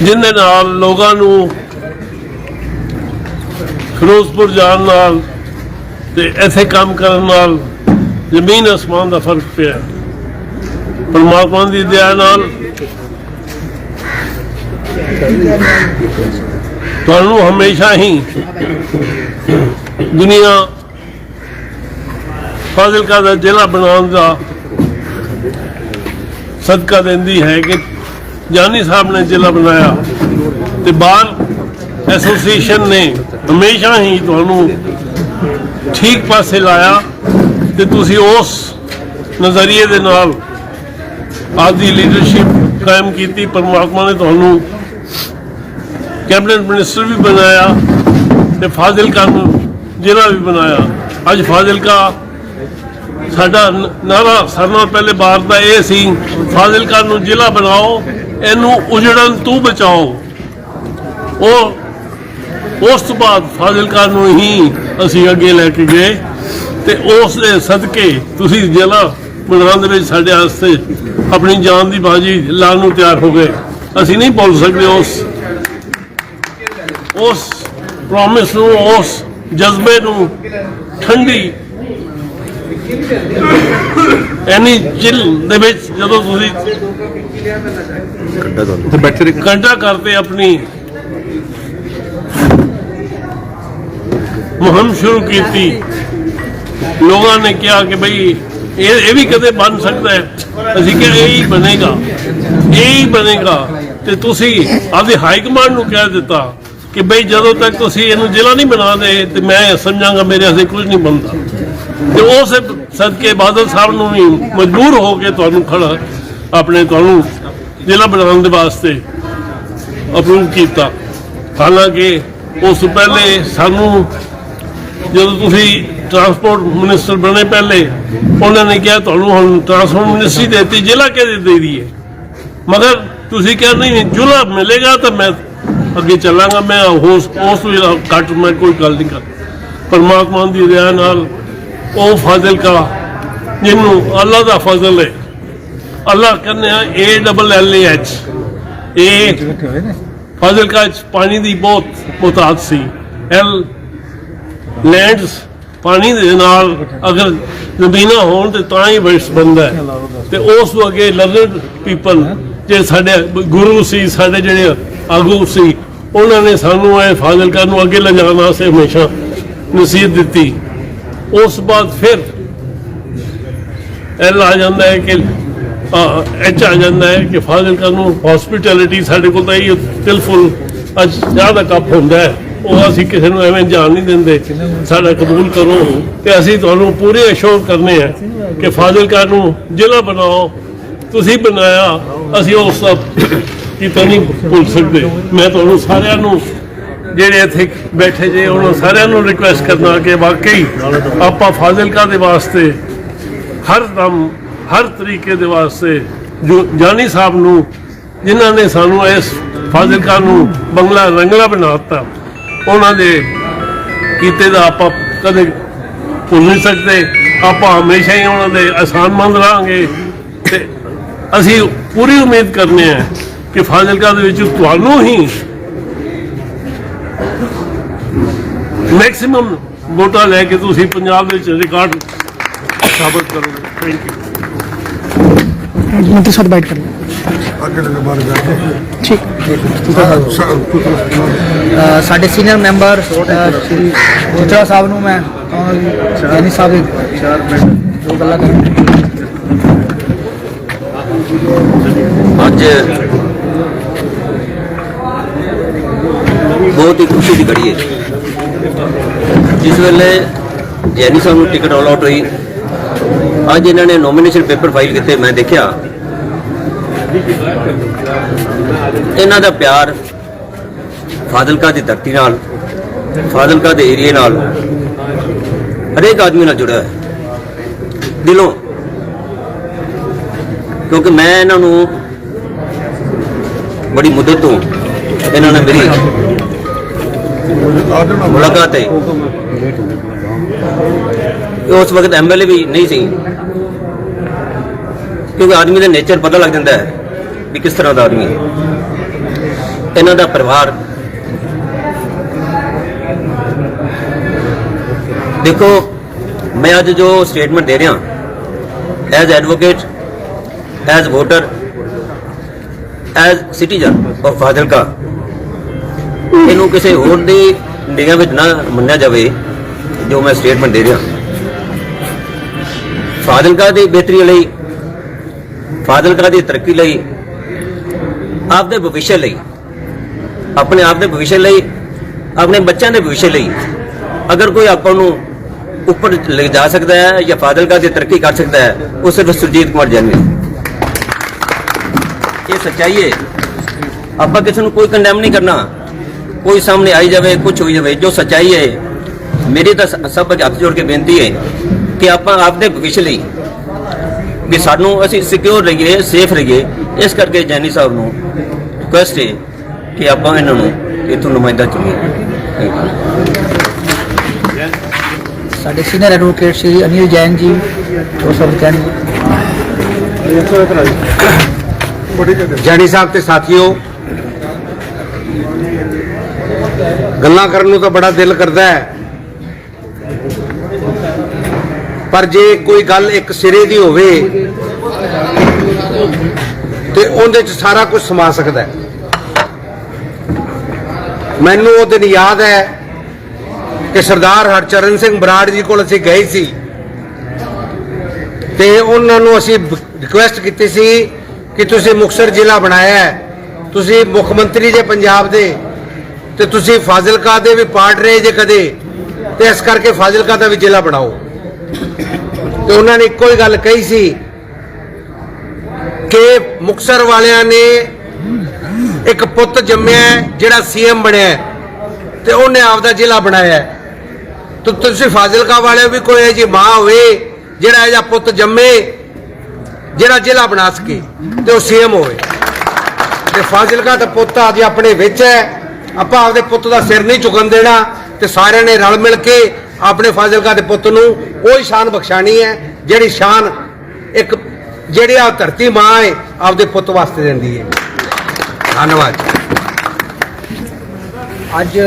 ਜਿਹਦੇ ਨਾਲ ਲੋਕਾਂ ਨੂੰ ਫਿਰੋਜ਼ਪੁਰ ਜਾਣ ਨਾਲ ਤੇ ਇੱਥੇ ਕੰਮ ਕਰਨ ਨਾਲ ਜ਼ਮੀਨ ਅਸਮਾਨ ਦਾ ਫਰਕ ਪਿਆ। ਪਰਮਾਤਮਾ ਦੀ ਦਇਆ ਨਾਲ ਤੁਹਾਨੂੰ ਹਮੇਸ਼ਾ ਹੀ ਦੁਨੀਆ फाजिलका ਦਾ ਜ਼ਿਲ੍ਹਾ ਬਣਾਉਣ ਦਾ ਸਦਕਾ ਦਿੰਦੀ ਹੈ ਕਿ ਜਾਨੀ ਸਾਹਿਬ ਨੇ ਜ਼ਿਲ੍ਹਾ ਬਣਾਇਆ ਤੇ ਬਾਰ ਐਸੋਸੀਏਸ਼ਨ ਨੇ ਹਮੇਸ਼ਾ ਹੀ ਤੁਹਾਨੂੰ ਠੀਕ ਪਾਸੇ ਲਾਇਆ ਤੇ ਤੁਸੀਂ ਉਸ ਨਜ਼ਰੀਏ ਦੇ ਨਾਲ ਆਪਦੀ ਲੀਡਰਸ਼ਿਪ ਕਾਇਮ ਕੀਤੀ। ਪਰਮਾਤਮਾ ਨੇ ਤੁਹਾਨੂੰ ਕੈਬਨਿਟ ਮਿਨਿਸਟਰ ਵੀ ਬਣਾਇਆ ਤੇ फाजिलका ਨੂੰ ਜ਼ਿਲ੍ਹਾ ਵੀ ਬਣਾਇਆ। ਅੱਜ फाजिलका ਸਾਡਾ ਨਾਰਾ ਸਾਰਿਆਂ ਨਾਲੋਂ ਪਹਿਲੇ ਬਾਰ ਦਾ ਇਹ ਸੀ, ਫਾਜ਼ਿਲਕਾ ਨੂੰ ਜ਼ਿਲ੍ਹਾ ਬਣਾਓ, ਇਹਨੂੰ ਉਜੜਨ ਤੋਂ ਬਚਾਓ। ਉਸ ਤੋਂ ਬਾਅਦ ਫਾਜ਼ਿਲਕਾ ਨੂੰ ਹੀ ਅਸੀਂ ਅੱਗੇ ਲੈ ਕੇ ਗਏ ਤੇ ਉਸ ਦੇ ਸਦਕੇ ਤੁਸੀਂ ਜ਼ਿਲ੍ਹਾ ਬਣਾਉਣ ਦੇ ਵਿੱਚ ਸਾਡੇ ਵਾਸਤੇ ਆਪਣੀ ਜਾਨ ਦੀ ਬਾਜੀ ਲਾਉਣ ਨੂੰ ਤਿਆਰ ਹੋ ਗਏ। ਅਸੀਂ ਨਹੀਂ ਭੁੱਲ ਸਕਦੇ ਉਸ ਪ੍ਰੋਮਿਸ ਨੂੰ, ਉਸ ਜਜ਼ਬੇ ਨੂੰ। ਠੰਡੀ ਐਨੀ ਚਿਲ ਦੇ ਵਿੱਚ ਜਦੋਂ ਤੁਸੀਂ ਘੰਟਾ ਕਰਤੇ ਆਪਣੀ ਮੁਹਿੰਮ ਸ਼ੁਰੂ ਕੀਤੀ, ਲੋਕਾਂ ਨੇ ਕਿਹਾ ਕਿ ਬਈ ਇਹ ਵੀ ਕਦੇ ਬਣ ਸਕਦਾ ਹੈ। ਅਸੀਂ ਕਿਹਾ ਇਹ ਹੀ ਬਣੇਗਾ ਤੇ ਤੁਸੀਂ ਆਪਦੇ ਹਾਈ ਕਮਾਂਡ ਨੂੰ ਕਹਿ ਦਿੱਤਾ ਕਿ ਬਈ ਜਦੋਂ ਤੱਕ ਤੁਸੀਂ ਇਹਨੂੰ ਜ਼ਿਲ੍ਹਾ ਨਹੀਂ ਬਣਾਉਂਦੇ ਤੇ ਮੈਂ ਸਮਝਾਂਗਾ ਮੇਰੇ ਵਾਸਤੇ ਕੁਝ ਨਹੀਂ ਬਣਦਾ। ਤੇ ਉਸ ਸਦਕੇ ਬਾਦਲ ਸਾਹਿਬ ਨੂੰ ਵੀ ਮਜਬੂਰ ਹੋ ਕੇ ਤੁਹਾਨੂੰ ਜ਼ਿਲ੍ਹਾ ਬਣਾਉਣ ਦੇ ਵਾਸਤੇ ਅਪਰੂਵ ਕੀਤਾ। ਹਾਲਾਂਕਿ ਉਸ ਤੋਂ ਪਹਿਲੇ ਸਾਨੂੰ ਜਦੋਂ ਤੁਸੀਂ ਟਰਾਂਸਪੋਰਟ ਮਿਨਿਸਟਰ ਬਣੇ ਪਹਿਲੇ, ਉਹਨਾਂ ਨੇ ਕਿਹਾ ਤੁਹਾਨੂੰ ਹੁਣ ਟਰਾਂਸਪੋਰਟ ਮਿਨਿਸਟਰੀ ਦੇ ਦਿੱਤੀ, ਜ਼ਿਲ੍ਹਾ ਕਿਹਦੇ ਦੇ ਦਈਏ? ਮਗਰ ਤੁਸੀਂ ਕਿਹਾ ਨਹੀਂ, ਜ਼ਿਲ੍ਹਾ ਮਿਲੇਗਾ ਤਾਂ ਮੈਂ ਅੱਗੇ ਚੱਲਾਂਗਾ। ਮੈਂ ਉਸ ਘੱਟ ਮੈਂ ਕੋਈ ਗੱਲ ਨਹੀਂ ਕਰ। ਪਰਮਾਤਮਾ ਦੀ ਦਇਆ ਨਾਲ ਉਹ ਫਾਜ਼ਿਲਕਾ ਜਿਹਨੂੰ ਅੱਲਾ ਦਾ ਫਜ਼ਲ ਹੈ, ਅੱਲਾ ਕਹਿੰਦੇ ਆ ALLAH, ਇਹ ਫਾਜ਼ਿਲਕਾ 'ਚ ਪਾਣੀ ਦੀ ਬਹੁਤ ਮੁਹਤਾਜ ਸੀ। ਲੈਂਡਸ ਪਾਣੀ ਦੇ ਨਾਲ ਅਗਰ ਜ਼ਮੀਨਾਂ ਹੋਣ ਤੇ ਤਾਂ ਹੀ ਵਰਸ ਬਣਦਾ ਹੈ। ਤੇ ਉਸ ਤੋਂ ਅੱਗੇ ਲਰਨਡ ਪੀਪਲ ਜੇ ਸਾਡੇ ਗੁਰੂ ਸੀ, ਸਾਡੇ ਜਿਹੜੇ ਆਗੂ ਸੀ, ਉਹਨਾਂ ਨੇ ਸਾਨੂੰ ਇਹ ਫਾਜ਼ਿਲਕਾ ਨੂੰ ਅੱਗੇ ਲਿਜਾਣ ਵਾਸਤੇ ਹਮੇਸ਼ਾ ਨਸੀਹਤ ਦਿੱਤੀ। ਉਸ ਬਾਅਦ ਫਿਰ ਐਲ ਆ ਜਾਂਦਾ ਹੈ ਕਿ ਐਚ ਆ ਜਾਂਦਾ ਹੈ ਕਿ ਫਾਜ਼ਿਲਕਾ ਨੂੰ ਹੌਸਪਿਟੈਲਿਟੀ ਸਾਡੇ ਕੋਲ ਤਾਂ ਇਹ ਤਿਲਫੁਲ ਅੱਜ ਚਾਹ ਦਾ ਕੱਪ ਹੁੰਦਾ ਹੈ, ਉਹ ਅਸੀਂ ਕਿਸੇ ਨੂੰ ਐਵੇਂ ਜਾਣ ਨਹੀਂ ਦਿੰਦੇ। ਸਾਡਾ ਕਬੂਲ ਕਰੋ ਤੇ ਅਸੀਂ ਤੁਹਾਨੂੰ ਪੂਰੇ ਅਸ਼ੋਰ ਕਰਨੇ ਆ ਕਿ ਫਾਜ਼ਿਲਕਾ ਨੂੰ ਜ਼ਿਲ੍ਹਾ ਬਣਾਓ। ਤੁਸੀਂ ਬਣਾਇਆ, ਅਸੀਂ ਉਹ ਸਭ ਕਿਤੇ ਨਹੀਂ ਭੁੱਲ ਸਕਦੇ। ਮੈਂ ਤੁਹਾਨੂੰ ਸਾਰਿਆਂ ਨੂੰ ਜਿਹੜੇ ਇੱਥੇ ਬੈਠੇ ਜੇ ਉਹਨਾਂ ਸਾਰਿਆਂ ਨੂੰ ਰਿਕੁਐਸਟ ਕਰਨਾ ਕਿ ਵਾਕਈ ਆਪਾਂ ਫਾਜ਼ਿਲਕਾ ਦੇ ਵਾਸਤੇ ਹਰ ਦਮ ਹਰ ਤਰੀਕੇ ਦੇ ਵਾਸਤੇ ਜੋ ਜਾਨੀ ਸਾਹਿਬ ਨੂੰ, ਜਿਨ੍ਹਾਂ ਨੇ ਸਾਨੂੰ ਇਸ ਫਾਜ਼ਿਲਕਾ ਨੂੰ ਬੰਗਲਾ ਰੰਗਲਾ ਬਣਾ ਦਿੱਤਾ, ਉਹਨਾਂ ਦੇ ਕੀਤੇ ਦਾ ਆਪਾਂ ਕਦੇ ਭੁੱਲ ਨਹੀਂ ਸਕਦੇ। ਆਪਾਂ ਹਮੇਸ਼ਾ ਹੀ ਉਹਨਾਂ ਦੇ ਅਹਿਸਾਨਮੰਦ ਰਹਾਂਗੇ ਤੇ ਅਸੀਂ ਪੂਰੀ ਉਮੀਦ ਕਰਨੇ ਆ ਕਿ ਫਾਜ਼ਿਲਕਾ ਦੇ ਵਿੱਚ ਤੁਹਾਨੂੰ ਹੀ ਮੈਕਸਿਮਮ ਵੋਟਾਂ ਲੈ ਕੇ ਤੁਸੀਂ ਪੰਜਾਬ ਵਿੱਚ ਰਿਕਾਰਡ ਸਾਬਤ ਕਰੋਗੇ। Thank you. मंत्री साथ बैठ कर ठीक। ਸਾਡੇ ਸੀਨੀਅਰ ਮੈਂਬਰ ਸ਼੍ਰੀ ਗੁਜਰਾ ਸਾਹਿਬ ਨੂੰ ਮੈਂ ਯਾਨੀ ਸਾਹਿਬ ਦੋ ਗੱਲਾਂ ਕਰਾਂਗੇ। ਅੱਜ ਬਹੁਤ ਹੀ ਖੁਸ਼ੀ ਦੀ ਘੜੀ ਹੈ। ਜਿਸ ਵੇਲੇ ਜੈਨੀ ਸਾਹਿਬ ਨੂੰ ਟਿਕਟ ਅਲਾਟ ਹੋਈ, ਅੱਜ ਇਹਨਾਂ ਨੇ ਨੋਮੀਨੇਸ਼ਨ ਪੇਪਰ ਫਾਈਲ ਕੀਤੇ, ਮੈਂ ਦੇਖਿਆ ਇਹਨਾਂ ਦਾ ਪਿਆਰ ਫਾਜ਼ਿਲਕਾ ਦੀ ਧਰਤੀ ਨਾਲ, ਫਾਜ਼ਿਲਕਾ ਦੇ ਏਰੀਏ ਨਾਲ, ਹਰੇਕ ਆਦਮੀ ਨਾਲ ਜੁੜਿਆ ਹੈ ਦਿਲੋਂ। ਕਿਉਂਕਿ ਮੈਂ ਇਹਨਾਂ ਨੂੰ ਬੜੀ ਮੁੱਦਤ ਤੋਂ ਇਹਨਾਂ ਨਾਲ ਮੇਰੀ ਮੁਲਾਕਾਤ ਹੈ। ਉਸ ਵਕਤ MLA ਵੀ ਨਹੀਂ ਸੀ, ਕਿਉਂਕਿ ਆਦਮੀ ਦਾ ਨੇਚਰ ਪਤਾ ਲੱਗ ਜਾਂਦਾ ਹੈ ਵੀ ਕਿਸ ਤਰ੍ਹਾਂ ਦਾ ਆਦਮੀ ਹੈ। ਇਹਨਾਂ ਦਾ ਪਰਿਵਾਰ ਦੇਖੋ, ਮੈਂ ਅੱਜ ਜੋ ਸਟੇਟਮੈਂਟ ਦੇ ਰਿਹਾ as advocate, as voter, as citizen of Fazilka, ਇਹਨੂੰ ਕਿਸੇ ਹੋਰ ਦੀ ਨਿਗਾਹ ਵਿੱਚ ਨਾ ਮੰਨਿਆ ਜਾਵੇ। ਜੋ ਮੈਂ ਸਟੇਟਮੈਂਟ ਦੇ ਰਿਹਾ ਫਾਜ਼ਿਲਕਾ ਦੀ ਬਿਹਤਰੀ ਲਈ, ਫਾਜ਼ਿਲਕਾ ਦੀ ਤਰੱਕੀ ਲਈ, ਆਪਦੇ ਭਵਿੱਖ ਲਈ, ਆਪਣੇ ਆਪ ਦੇ ਭਵਿੱਖ ਲਈ, ਆਪਣੇ ਬੱਚਿਆਂ ਦੇ ਭਵਿੱਖ ਲਈ ਅਗਰ ਕੋਈ ਆਪਾਂ ਨੂੰ ਉੱਪਰ ਲੈ ਜਾ ਸਕਦਾ ਹੈ ਜਾਂ ਫਾਜ਼ਿਲਕਾ ਦੀ ਤਰੱਕੀ ਕਰ ਸਕਦਾ ਹੈ, ਉਹ ਸਿਰਫ ਸੁਰਜੀਤ ਕੁਮਾਰ ਜੈਨੀ। ਇਹ ਸੱਚਾਈ ਹੈ। ਆਪਾਂ ਕਿਸੇ ਨੂੰ ਕੋਈ ਕੰਡੈਮ ਨਹੀਂ ਕਰਨਾ, ਕੋਈ ਸਾਹਮਣੇ ਆਈ ਜਾਵੇ, ਕੁਝ ਹੋਈ ਜਾਵੇ। ਜੋ ਸੱਚਾਈ ਹੈ, ਮੇਰੀ ਤਾਂ ਸਭ ਅੱਗੇ ਹੱਥ ਜੋੜ ਕੇ ਬੇਨਤੀ ਹੈ ਕਿ ਆਪਾਂ ਆਪਦੇ ਭਵਿੱਖ ਲਈ ਵੀ ਸਾਨੂੰ ਅਸੀਂ ਸਿਕਿਉਰ ਰਹੀਏ, ਸੇਫ ਰਹੀਏ। ਇਸ ਕਰਕੇ ਜੈਨੀ ਸਾਹਿਬ ਨੂੰ ਰਿਕੁਐਸਟ ਹੈ ਕਿ ਆਪਾਂ ਇਹਨਾਂ ਨੂੰ ਇੱਥੋਂ ਨੁਮਾਇੰਦਾ ਚੁਣੀਏ। ਸਾਡੇ ਸੀਨੀਅਰ ਐਡਵੋਕੇਟ ਸ਼੍ਰੀ ਅਨਿਲ ਜੈਨ ਜੀ ਉਹ ਸਭ ਕਹਿਣਗੇ। ਜੈਨੀ ਸਾਹਿਬ ਤੇ ਸਾਥੀਓ, ਗੱਲਾਂ ਕਰਨ ਨੂੰ ਤਾਂ ਬੜਾ ਦਿਲ ਕਰਦਾ ਹੈ, ਪਰ ਜੇ ਕੋਈ ਗੱਲ ਇੱਕ ਸਿਰੇ ਦੀ ਹੋਵੇ ਤੇ ਉਹਦੇ 'ਚ ਸਾਰਾ ਕੁਝ ਸਮਾ ਸਕਦਾ ਹੈ। ਮੈਨੂੰ ਉਹ ਦਿਨ ਯਾਦ ਹੈ ਕਿ ਸਰਦਾਰ ਹਰਚਰਨ ਸਿੰਘ ਬਰਾੜ ਜੀ ਕੋਲ ਅਸੀਂ ਗਏ ਸੀ ਤੇ ਉਹਨਾਂ ਨੂੰ ਅਸੀਂ ਰਿਕੁਐਸਟ ਕੀਤੀ ਸੀ ਕਿ ਤੁਸੀਂ ਮੁਕਤਸਰ ਜ਼ਿਲ੍ਹਾ ਬਣਾਇਆ ਹੈ, ਤੁਸੀਂ ਮੁੱਖ ਮੰਤਰੀ ਜੇ ਪੰਜਾਬ ਦੇ, ਤੇ ਤੁਸੀਂ ਫਾਜ਼ਿਲਕਾ ਦੇ ਵੀ ਪਾਰਟ ਰਹੇ ਜੇ ਕਦੇ, ਤੇ ਇਸ ਕਰਕੇ ਫਾਜ਼ਿਲਕਾ ਦਾ ਵੀ ਜ਼ਿਲ੍ਹਾ ਬਣਾਓ। ਤੇ ਉਹਨਾਂ ਨੇ ਇੱਕੋ ਹੀ ਗੱਲ ਕਹੀ ਸੀ ਕਿ ਮੁਕਤਸਰ ਵਾਲਿਆਂ ਨੇ ਇੱਕ ਪੁੱਤ ਜੰਮਿਆ ਜਿਹੜਾ ਸੀਐਮ ਬਣਿਆ ਤੇ ਉਹਨੇ ਆਪਦਾ ਜ਼ਿਲ੍ਹਾ ਬਣਾਇਆ, ਤੇ ਤੁਸੀਂ ਫਾਜ਼ਿਲਕਾ ਵਾਲੇ ਵੀ ਕੋਈ ਇਹੋ ਜਿਹੀ ਮਾਂ ਹੋਵੇ ਜਿਹੜਾ ਇਹ ਜਿਹਾ ਪੁੱਤ ਜੰਮੇ ਜਿਹੜਾ ਜ਼ਿਲ੍ਹਾ ਬਣਾ ਸਕੇ ਤੇ ਉਹ ਸੀਐਮ ਹੋਵੇ। ਤੇ ਫਾਜ਼ਿਲਕਾ ਦਾ ਪੁੱਤ ਅੱਜ ਆਪਣੇ ਵਿੱਚ ਹੈ, ਆਪਾਂ ਆਪਦੇ ਪੁੱਤ ਦਾ ਸਿਰ ਨਹੀਂ ਝੁਕਣ ਦੇਣਾ ਤੇ ਸਾਰਿਆਂ ਨੇ ਰਲ ਮਿਲ ਕੇ ਆਪਣੇ ਫਾਜ਼ਿਲਕਾ ਦੇ ਪੁੱਤ ਨੂੰ ਉਹੀ ਸ਼ਾਨ ਬਖਸ਼ਾਣੀ ਹੈ ਜਿਹੜੀ ਸ਼ਾਨ ਇੱਕ ਜਿਹੜੀ ਆ ਧਰਤੀ ਮਾਂ ਹੈ ਆਪਦੇ ਪੁੱਤ ਵਾਸਤੇ ਦਿੰਦੀ ਹੈ। ਧੰਨਵਾਦ। ਅੱਜ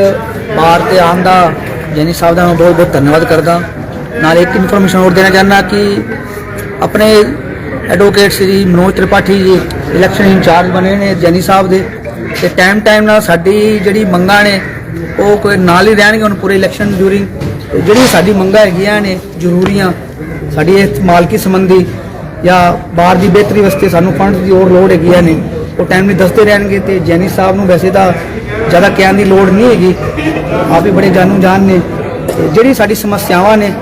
ਬਾਹਰ ਤੇ ਆਉਣ ਦਾ ਜੈਨੀ ਸਾਹਿਬ ਦਾ ਮੈਂ ਬਹੁਤ ਬਹੁਤ ਧੰਨਵਾਦ ਕਰਦਾ। ਨਾਲ ਇੱਕ ਇਨਫੋਰਮੇਸ਼ਨ ਹੋਰ ਦੇਣਾ ਚਾਹੁੰਦਾ ਕਿ ਆਪਣੇ ਐਡਵੋਕੇਟ ਸ਼੍ਰੀ ਮਨੋਜ ਤ੍ਰਿਪਾਠੀ ਜੀ ਇਲੈਕਸ਼ਨ ਇੰਚਾਰਜ ਬਣੇ ਨੇ ਜੈਨੀ ਸਾਹਿਬ ਦੇ, ਤੇ ਟਾਈਮ ਨਾਲ ਸਾਡੀ ਜਿਹੜੀ ਮੰਗਾਂ ਨੇ ਉਹ ਕੋਈ ਨਾਲ ਹੀ ਰਹਿਣਗੇ ਹੁਣ ਪੂਰੇ ਇਲੈਕਸ਼ਨ ਡਿਊਰਿੰਗ। ਜਿਹੜੀ ਸਾਡੀ ਮੰਗਾਂ ਹੈਗੀਆਂ ਨੇ ਜ਼ਰੂਰੀਆਂ, ਸਾਡੀ ਇਸ ਮਾਲਕੀ ਸੰਬੰਧੀ ਜਾਂ ਬਾਹਰ ਦੀ ਬਿਹਤਰੀ ਵਾਸਤੇ ਸਾਨੂੰ ਫੰਡ ਦੀ ਹੋਰ ਲੋੜ ਹੈਗੀਆਂ ਨੇ, ਉਹ ਟਾਈਮਲੀ ਦੱਸਦੇ ਰਹਿਣਗੇ। ਤੇ ਜੈਨੀ ਸਾਹਿਬ ਨੂੰ ਵੈਸੇ ਤਾਂ ਜ਼ਿਆਦਾ ਕਹਿਣ ਦੀ ਲੋੜ ਨਹੀਂ ਹੈਗੀ, ਆਪ ਵੀ ਬੜੇ ਜਾਣੂ ਜਾਣ ਨੇ। ਤੇ ਜਿਹੜੀ ਸਾਡੀ ਸਮੱਸਿਆਵਾਂ ਨੇ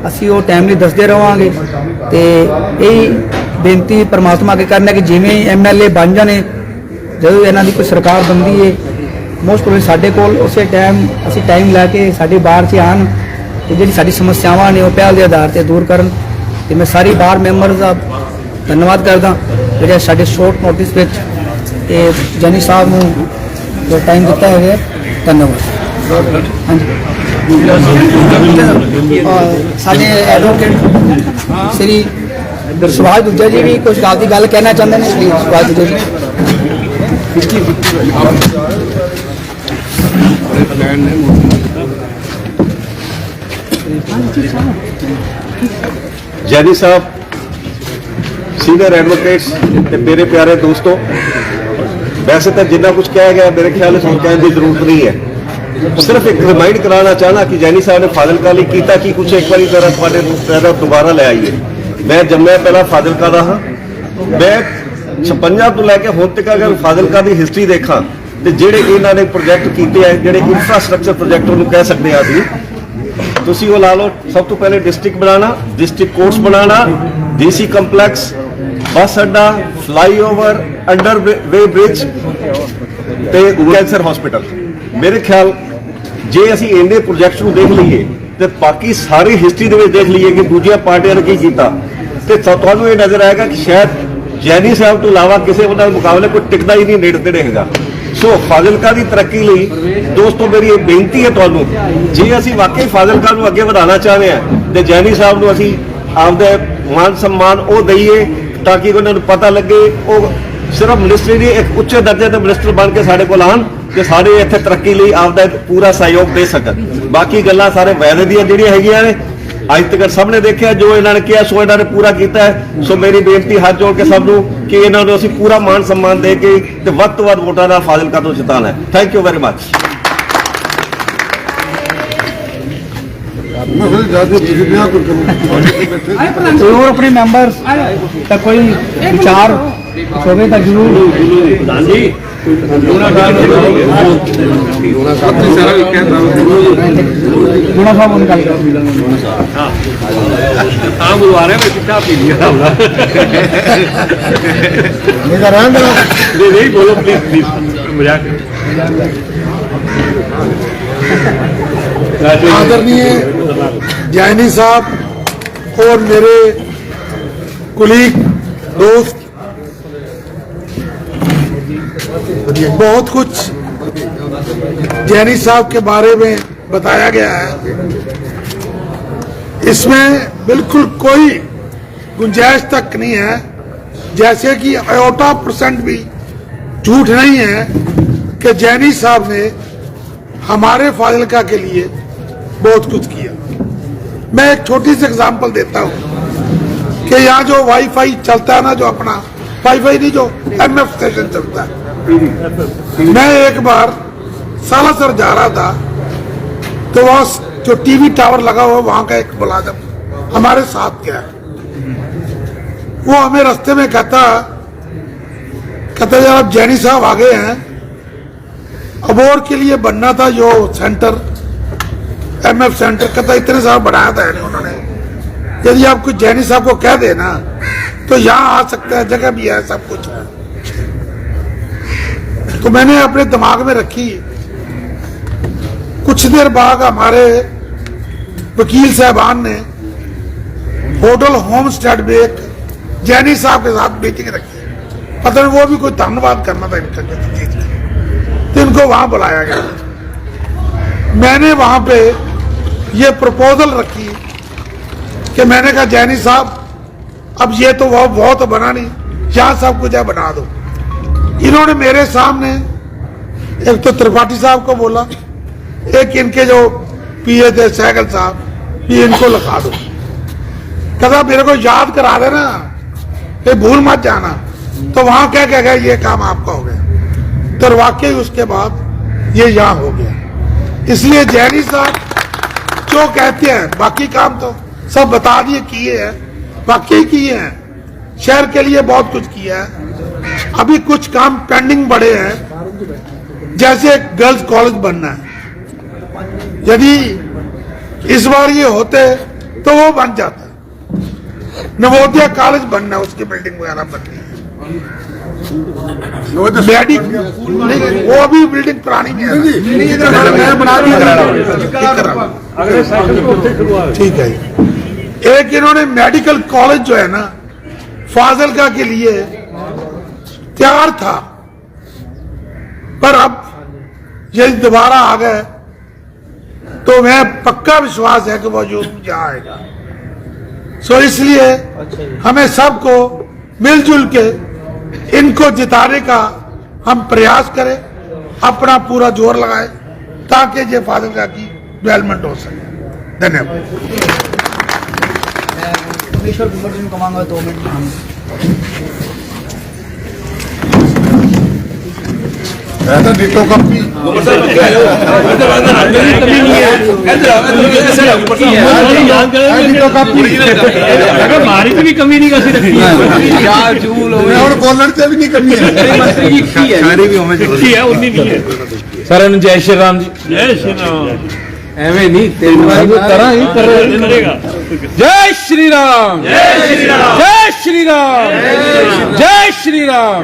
ਅਸੀਂ ਉਹ ਟਾਈਮਲੀ ਦੱਸਦੇ ਰਹਾਂਗੇ। ਤੇ ਇਹ ਬੇਨਤੀ ਪਰਮਾਤਮਾ ਅੱਗੇ ਕਰਨਾ ਕਿ ਜਿਵੇਂ MLA ਬਣ ਜਾਣੇ, ਜਦੋਂ ਇਹਨਾਂ ਦੀ ਕੋਈ ਸਰਕਾਰ ਬਣਦੀ ਹੈ ਮੋਸਟ ਪ੍ਰੋਬੇਬਲੀ ਸਾਡੇ ਕੋਲ ਉਸੇ ਟਾਈਮ ਅਸੀਂ ਟਾਈਮ ਲੈ ਕੇ ਸਾਡੇ ਬਾਹਰ 'ਚ ਆਉਣ ਤੇ ਜਿਹੜੀ ਸਾਡੀ ਸਮੱਸਿਆਵਾਂ ਨੇ ਉਹ ਪਹਿਲ ਦੇ ਆਧਾਰ ਤੇ ਦੂਰ ਕਰਨ। ਤੇ ਮੈਂ ਸਾਰੀ ਬਾਰ ਮੈਂਬਰਸ ਦਾ ਧੰਨਵਾਦ ਕਰਦਾ ਜਿਹੜੇ ਸਾਡੇ ਸ਼ੋਰਟ ਨੋਟਿਸ ਵਿੱਚ ਤੇ ਜੈਨੀ ਸਾਹਿਬ ਨੂੰ ਜੋ ਟਾਈਮ ਦਿੱਤਾ ਹੈ। ਧੰਨਵਾਦ। ਹਾਂਜੀ, ਸਾਡੇ ਐਡਵੋਕੇਟ ਸ਼੍ਰੀ ਸੁਭਾਸ਼ ਦੂਜਾ ਜੀ ਵੀ ਕੁਝ ਗੱਲ ਦੀ ਗੱਲ ਕਹਿਣਾ ਚਾਹੁੰਦੇ ਨੇ। ਸ਼੍ਰੀ ਸੁਭਾਸ਼ ਦੂਜਾ ਜੀ। जैनी साहब, सीनियर एडवोकेट्स ते मेरे प्यारे दोस्तों, वैसे तो जिन्ना कुछ कहा गया मेरे ख्याल से कहने की जरूरत नहीं है। सिर्फ एक रिमाइंड कराना चाहना कि जैनी साहब ने फाजिलका लिए किया कि कुछ एक बार तरह दोबारा ले आइए। मैं जम्मू पहला फाजिलका का हाँ, मैं 56 तो लैके हुण तक अगर फाजिलका की हिस्टरी देखा तो ਜਿਹੜੇ ਇਹਨਾਂ ਨੇ ਪ੍ਰੋਜੈਕਟ ਕੀਤੇ ਆ, ਜਿਹੜੇ ਇਨਫਰਾਸਟ੍ਰਕਚਰ ਪ੍ਰੋਜੈਕਟ ਉਹਨੂੰ ਕਹਿ ਸਕਦੇ ਆ ਅਸੀਂ, ਤੁਸੀਂ ਉਹ ਲਾ ਲਓ। ਸਭ ਤੋਂ ਪਹਿਲੇ ਡਿਸਟ੍ਰਿਕਟ ਬਣਾਉਣਾ, ਡਿਸਟ੍ਰਿਕਟ ਕੋਰਟਸ ਬਣਾਉਣਾ, ਡੀਸੀ ਕੰਪਲੈਕਸ, ਬੱਸ ਅੱਡਾ, ਫਲਾਈਓਵਰ, ਅੰਡਰ ਵੇ ਬ੍ਰਿਜ ਤੇ ਕੈਂਸਰ ਹਸਪੀਟਲ। ਮੇਰੇ ਖਿਆਲ ਜੇ ਅਸੀਂ ਇੰਨੇ ਪ੍ਰੋਜੈਕਟਸ ਨੂੰ ਦੇਖ ਲਈਏ ਤੇ ਬਾਕੀ ਸਾਰੀ ਹਿਸਟਰੀ ਦੇ ਵਿੱਚ ਦੇਖ ਲਈਏ ਕਿ ਦੂਜੀਆਂ ਪਾਰਟੀਆਂ ਨੇ ਕੀ ਕੀਤਾ ਤੇ ਤੁਹਾਨੂੰ ਇਹ ਨਜ਼ਰ ਆਏਗਾ ਕਿ ਸ਼ਾਇਦ ਜੈਨੀ ਸਾਹਿਬ ਤੋਂ ਇਲਾਵਾ ਕਿਸੇ ਉਹਨਾਂ ਦੇ ਮੁਕਾਬਲੇ ਕੋਈ ਟਿਕਦਾ ਹੀ ਨਹੀਂ ਨੇੜੇ ਤੇੜੇ ਹੈਗਾ। ਸੋ ਫਾਜ਼ਿਲਕਾ ਦੀ ਤਰੱਕੀ ਲਈ ਦੋਸਤੋ ਮੇਰੀ ਇਹ ਬੇਨਤੀ ਹੈ ਤੁਹਾਨੂੰ, ਜੇ ਅਸੀਂ ਵਾਕਈ ਫਾਜ਼ਿਲਕਾ ਨੂੰ ਅੱਗੇ ਵਧਾਉਣਾ ਚਾਹਦੇ ਹਾਂ ਤੇ ਜੈਨੀ ਸਾਹਿਬ ਨੂੰ ਅਸੀਂ ਆਪਦੇ ਮਾਨ ਸਨਮਾਨ ਉਹ ਦਈਏ ਤਾਂ ਕਿ ਉਹਨਾਂ ਨੂੰ ਪਤਾ ਲੱਗੇ ਉਹ ਸਿਰਫ ਮਿਨਿਸਟਰੀ ਦੀ ਇੱਕ ਉੱਚੇ ਦਰਜੇ ਦੇ ਮਿਨਿਸਟਰ ਬਣ ਕੇ ਸਾਡੇ ਕੋਲ ਆਉਣ ਤੇ ਸਾਡੇ ਇੱਥੇ ਤਰੱਕੀ ਲਈ ਆਪਦਾ ਪੂਰਾ ਸਹਿਯੋਗ ਦੇ ਸਕਣ। ਬਾਕੀ ਗੱਲਾਂ ਸਾਰੇ ਵਾਅਦੇ ਦੀਆਂ ਜਿਹੜੀਆਂ ਹੈਗੀਆਂ ਨੇ ਅੱਜ ਤੱਕ ਸਭ ਨੇ ਦੇਖਿਆ, ਜੋ ਇਹਨਾਂ ਨੇ ਕਿਹਾ ਸੋ ਇਹਨਾਂ ਨੇ ਪੂਰਾ ਕੀਤਾ ਹੈ। ਸੋ ਮੇਰੀ ਬੇਨਤੀ ਹੱਥ ਜੋੜ ਕੇ ਸਭ ਨੂੰ ਕਿ ਇਹਨਾਂ ਨੂੰ ਅਸੀਂ ਪੂਰਾ ਮਾਨ ਸਨਮਾਨ ਦੇ ਕੇ ਤੇ ਵੱਧ ਤੋਂ ਵੱਧ ਵੋਟਾਂ ਨਾਲ ਫਾਜ਼ਿਲਕਾ ਤੋਂ ਜਿਤਾਉਣਾ ਹੈ। Thank you very much. कोई और अपने मेंबर्स का कोई विचार होवे तो जरूर गुणा साहब उनका बुलवा रहे हैं, चाह पी लिया नहीं बोलो प्लीज प्लीज मजाक। आदरणीय जैनी साहब और मेरे कुलीग दोस्त बहुत कुछ जैनी साहब के बारे में बताया गया है। इसमें बिल्कुल कोई गुंजाइश तक नहीं है, जैसे कि आयोटा % भी झूठ नहीं है कि जैनी साहब ने हमारे फाजिलका के लिए बहुत कुछ किया। मैं एक छोटी सी एग्जांपल देता हूं कि यहाँ जो वाईफाई चलता है ना, जो अपना वाईफाई नहीं, जो MF स्टेशन चलता है, मैं एक बार सालासर जा रहा था तो वहां जो टीवी टावर लगा हुआ वहां का एक मुलाजिम हमारे साथ गया, वो हमें रास्ते में कहता यार आप जैनी साहब आ गए हैं, अबोर के लिए बनना था जो सेंटर MF सेंटर, कहता इतने साल बनाया था उन्होंने, यदि आप कुछ जैनी साहब को कह देना तो यहाँ आ सकता है, जगह भी है, सब कुछ है। तो मैंने अपने दिमाग में रखी। कुछ देर बाद हमारे वकील साहबान ने होटल होम स्टेड में एक जैनी साहब के साथ मीटिंग रखी, पता नहीं वो भी कोई धन्यवाद करना था इनका चीज का, तो इनको वहां बुलाया गया। मैंने वहां पे ये प्रपोजल रखी कि मैंने कहा जैनी साहब अब ये तो वो तो बना नहीं, यहाँ सब कुछ है बना दो। इन्होंने मेरे सामने एक तो त्रिपाठी साहब को बोला, एक इनके जो PA थे सहगल साहब, ये इनको लिखा दो, कहता मेरे को याद करा देना कि भूल मत जाना। तो वहां क्या कह गया ये काम आपका हो गया, तो वाकई उसके बाद ये यहाँ हो गया। इसलिए जैनी साहब जो कहते हैं, बाकी काम तो सब बता दिए किए हैं, वाकई किए हैं, शहर के लिए बहुत कुछ किया है। अभी कुछ काम पेंडिंग पड़े हैं, जैसे गर्ल्स कॉलेज बनना है, यदि इस बार ये होते तो वो बन जाता। नवोदय कॉलेज बनना है, उसकी बिल्डिंग वगैरह बननी है। वो अभी बिल्डिंग पुरानी नहीं है, बना ठीक है। एक इन्होंने मेडिकल कॉलेज जो है ना फाजिलका के लिए तैयार था, पर अब ये दोबारा आ गए तो मैं पक्का विश्वास है कि वो जरूर आएगा। सो इसलिए हमें सबको मिलजुल के इनको जिताने का हम प्रयास करें, अपना पूरा जोर लगाएं ताकि ये फाजिलका की डेवलपमेंट हो सके। धन्यवाद। कमिश्नर कुमार जी को मांगा 2 मिनट। डिटो कंपनी हमारी तो भी कमी नहीं कैसी रखी और कॉलर से भी नहीं करनी है उन्नी नहीं है। सर जय श्री राम जी। जय श्री राम। एवं नहीं तरह ही करेगा। जय श्री राम, जय श्री राम, जय श्री राम, जय श्री राम।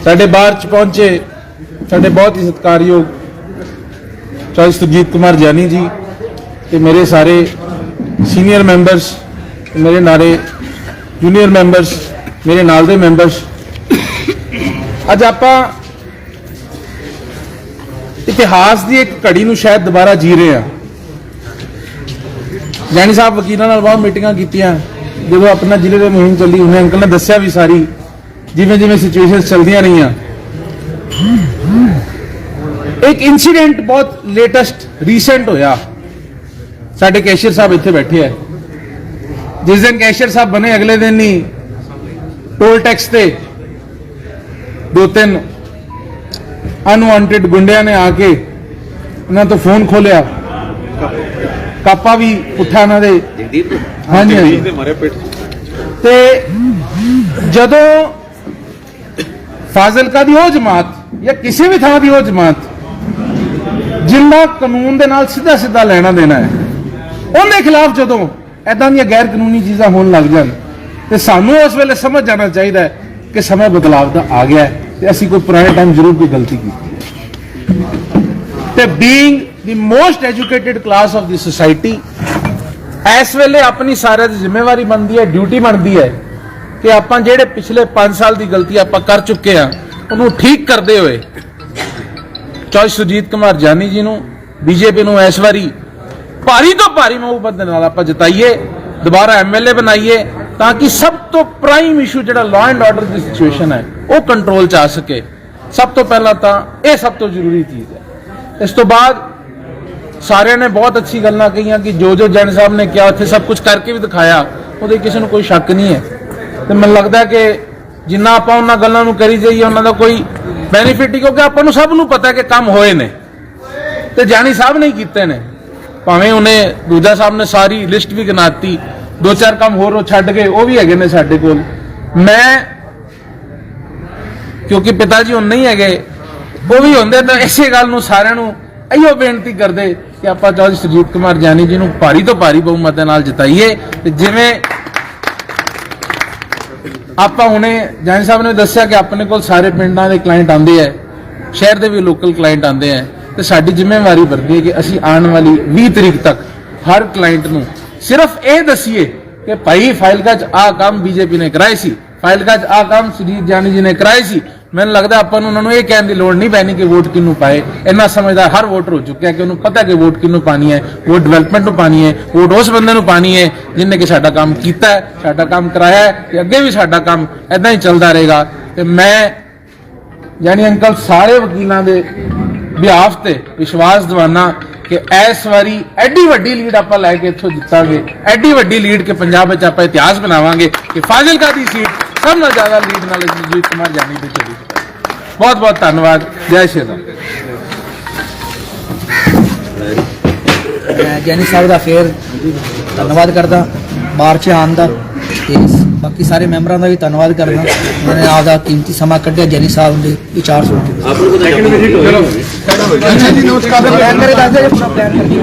साढ़े बाहर च पहुंचे साढ़े बहुत ही सत्कारयोग चाहे सुरजीत कुमार जैनी जी ते मेरे सारे सीनियर मैंबर्स, मेरे नारे जूनियर मैंबर्स, मेरे नाल दे मैंबर्स, अज आपां इतिहास की एक घड़ी नूं शायद दोबारा जी रहे हैं। जैनी साहब वकीलों नाल बहुत मीटिंगां कीतियां, जो अपना जिले की मुहिम चली उन्हें अंकल ने दस्सिया भी सारी जिमें जिमें सिचुएशन चलदियां रही। एक इंसीडेंट बहुत लेटेस्ट रीसेंट होया, साडे कैशियर साहब इत्थे बैठे है, जिस दिन कैशियर साहब बने अगले दिन ही टोल टैक्स से 2-3 अनवांटेड गुंडिया ने आके उन्होंने तो फोन खोलिया, कापा भी उठा ना दे। हाँ जी, ते जदों फाजिलका दी वो जमात या किसी भी थां दी वो जमात जिन्ना कानून दे नाल सीधा सीधा लेना देना है, उनके खिलाफ जदों ऐदां दी गैर कानूनी चीज़ां होण लग जान ते सानू उस वेले समझ जाना चाहिए कि समय बदलाव का आ गया है ते असीं कोई पुराने टाइम जरूर कोई गलती की। ते being the most educated class of the society ਇਸ ਵੇਲੇ ਆਪਣੀ ਸਾਰਿਆਂ ਦੀ ਜ਼ਿੰਮੇਵਾਰੀ ਬਣਦੀ ਹੈ, ਡਿਊਟੀ ਬਣਦੀ ਹੈ ਕਿ ਆਪਾਂ ਜਿਹੜੇ ਪਿਛਲੇ 5 ਸਾਲ ਦੀ ਗਲਤੀ ਆਪਾਂ ਕਰ ਚੁੱਕੇ ਆ ਉਹਨੂੰ ਠੀਕ ਕਰਦੇ ਹੋਏ ਚੌਧਰੀ ਸੁਰਜੀਤ ਕੁਮਾਰ ਜਾਨੀ ਜੀ ਨੂੰ, ਬੀਜੇਪੀ ਨੂੰ ਇਸ ਵਾਰੀ ਭਾਰੀ ਤੋਂ ਭਾਰੀ ਬਹੁਮਤ ਦੇ ਨਾਲ ਆਪਾਂ ਜਿਤਾਈਏ, ਦੁਬਾਰਾ ਐਮਐਲਏ ਬਣਾਈਏ, ਤਾਂ ਕਿ ਸਭ ਤੋਂ ਪ੍ਰਾਈਮ ਇਸ਼ੂ ਜਿਹੜਾ law and order the situation ਹੈ ਉਹ ਕੰਟਰੋਲ 'ਚ ਆ ਸਕੇ। ਸਭ ਤੋਂ ਪਹਿਲਾਂ ਤਾਂ ਇਹ ਸਭ ਤੋਂ ਜ਼ਰੂਰੀ ਚੀਜ਼ ਹੈ। ਇਸ ਤੋਂ ਬਾਅਦ ਸਾਰਿਆਂ ਨੇ ਬਹੁਤ ਅੱਛੀ ਗੱਲਾਂ ਕਹੀਆਂ ਕਿ ਜੋ ਜੈਨ ਸਾਹਿਬ ਨੇ ਕਿਹਾ ਉੱਥੇ ਸਭ ਕੁਝ ਕਰਕੇ ਵੀ ਦਿਖਾਇਆ, ਉਹਦੇ ਕਿਸੇ ਨੂੰ ਕੋਈ ਸ਼ੱਕ ਨਹੀਂ ਹੈ। ਤੇ ਮੈਨੂੰ ਲੱਗਦਾ ਕਿ ਜਿੰਨਾ ਆਪਾਂ ਉਹਨਾਂ ਗੱਲਾਂ ਨੂੰ ਕਰੀ ਜਾਈਏ ਉਹਨਾਂ ਦਾ ਕੋਈ ਬੈਨੀਫਿਟ ਹੀ, ਕਿਉਂਕਿ ਆਪਾਂ ਨੂੰ ਸਭ ਨੂੰ ਪਤਾ ਕਿ ਕੰਮ ਹੋਏ ਨੇ ਤੇ ਜਾਨੀ ਸਾਹਿਬ ਨੇ ਕੀਤੇ ਨੇ। ਭਾਵੇਂ ਉਹਨੇ ਦੂਜਾ ਸਾਹਿਬ ਨੇ ਸਾਰੀ ਲਿਸਟ ਵੀ ਗਿਣਾਤੀ, 2-4 ਕੰਮ ਹੋਰ ਉਹ ਛੱਡ ਗਏ, ਉਹ ਵੀ ਹੈਗੇ ਨੇ ਸਾਡੇ ਕੋਲ। ਮੈਂ ਕਿਉਂਕਿ ਪਿਤਾ ਜੀ ਹੁਣ ਨਹੀਂ ਹੈਗੇ, ਉਹ ਵੀ ਹੁੰਦੇ ਤਾਂ ਇਸੇ ਗੱਲ ਨੂੰ ਸਾਰਿਆਂ ਨੂੰ ਇਹੋ ਬੇਨਤੀ ਕਰਦੇ ਕਿ ਆਪਾਂ ਚੌਧਰੀ ਸੁਰਜੀਤ ਕੁਮਾਰ ਜਾਨੀ ਜੀ ਨੂੰ ਭਾਰੀ ਤੋਂ ਭਾਰੀ ਬਹੁਮਤ ਦੇ ਨਾਲ ਜਿਤਾਈਏ। ਤੇ ਜਿਵੇਂ ਆਪਾਂ ਹੁਣੇ ਜਾਨੀ ਸਾਹਿਬ ਨੇ ਦੱਸਿਆ ਕਿ ਆਪਣੇ ਕੋਲ ਸਾਰੇ ਪਿੰਡਾਂ ਦੇ ਕਲਾਇੰਟ ਆਉਂਦੇ ਆ, ਸ਼ਹਿਰ ਦੇ ਵੀ ਲੋਕਲ ਕਲਾਇੰਟ ਆਉਂਦੇ ਆ, ਤੇ ਸਾਡੀ ਜ਼ਿੰਮੇਵਾਰੀ ਬਣਦੀ ਹੈ ਕਿ ਅਸੀਂ ਆਉਣ ਵਾਲੀ 20 ਤਰੀਕ ਤੱਕ ਹਰ ਕਲਾਇੰਟ ਨੂੰ ਸਿਰਫ ਇਹ ਦਸੀਏ ਕਿ ਭਾਈ ਫਾਈਲਕਾ 'ਚ ਆਹ ਕੰਮ ਬੀਜੇਪੀ ਨੇ ਕਰਾਏ ਸੀ, ਫਾਈਲਕਾ 'ਚ ਆਹ ਕੰਮ ਸੁਰਜੀਤ ਜਾਨੀ ਜੀ ਨੇ ਕਰਾਏ ਸੀ। ਮੈਨੂੰ ਲੱਗਦਾ ਆਪਾਂ ਨੂੰ ਉਹਨਾਂ ਨੂੰ ਇਹ ਕਹਿਣ ਦੀ ਲੋੜ ਨਹੀਂ ਪੈਣੀ ਕਿ ਵੋਟ ਕਿਹਨੂੰ ਪਾਏ। ਇੰਨਾ ਸਮਝਦਾਰ ਹਰ ਵੋਟਰ ਹੋ ਚੁੱਕਿਆ ਕਿ ਉਹਨੂੰ ਪਤਾ ਕਿ ਵੋਟ ਕਿਹਨੂੰ ਪਾਣੀ ਹੈ, ਵੋਟ ਡਿਵੈਲਪਮੈਂਟ ਨੂੰ ਪਾਣੀ ਹੈ, ਵੋਟ ਉਸ ਬੰਦੇ ਨੂੰ ਪਾਣੀ ਹੈ ਜਿਹਨੇ ਕਿ ਸਾਡਾ ਕੰਮ ਕੀਤਾ ਹੈ, ਸਾਡਾ ਕੰਮ ਕਰਾਇਆ ਹੈ, ਤੇ ਅੱਗੇ ਵੀ ਸਾਡਾ ਕੰਮ ਏਦਾਂ ਹੀ ਚੱਲਦਾ ਰਹੇਗਾ। ਤੇ ਮੈਂ ਯਾਨੀ ਅੰਕਲ ਸਾਰੇ ਵਕੀਲਾਂ ਦੇ ਬਿਹਾਫ ਤੇ ਵਿਸ਼ਵਾਸ ਦਿਵਾਨਾ ਕਿ ਇਸ ਵਾਰੀ ਐਡੀ ਵੱਡੀ ਲੀਡ ਆਪਾਂ ਲੈ ਕੇ ਇੱਥੋਂ ਜਿੱਤਾਂਗੇ, ਐਡੀ ਵੱਡੀ ਲੀਡ ਕਿ ਪੰਜਾਬ ਵਿੱਚ ਆਪਾਂ ਇਤਿਹਾਸ ਬਣਾਵਾਂਗੇ ਕਿ ਫਾਜ਼ਿਲਕਾ ਦੀ ਸੀਟ ਸਭ ਨਾਲੋਂ ਜ਼ਿਆਦਾ ਲੀਡ ਨਾਲ ਸੁਰਜੀਤ ਕੁਮਾਰ ਜਾਨੀ ਦੀ ਚਲੀ। ਬਹੁਤ ਬਹੁਤ ਧੰਨਵਾਦ। ਜੈ ਸ਼੍ਰੀ ਰਾਮ। ਮੈਂ ਜੈਨੀ ਸਾਹਿਬ ਦਾ ਫੇਰ ਧੰਨਵਾਦ ਕਰਦਾ ਬਾਹਰ 'ਚ ਆਉਣ ਦਾ, ਤੇ ਬਾਕੀ ਸਾਰੇ ਮੈਂਬਰਾਂ ਦਾ ਵੀ ਧੰਨਵਾਦ ਕਰਦਾ ਉਹਨਾਂ ਨੇ ਆਪਦਾ ਕੀਮਤੀ ਸਮਾਂ ਕੱਢਿਆ ਜੈਨੀ ਸਾਹਿਬ ਦੇ ਵਿਚਾਰ ਸੁਣ ਕੇ। ਜੀ ਨਮਸਕਾਰ। ਪਲਾਨ ਕਰੇ ਦੱਸ ਦਿਓ, ਪੂਰਾ ਪਲਾਨ ਕਰਕੇ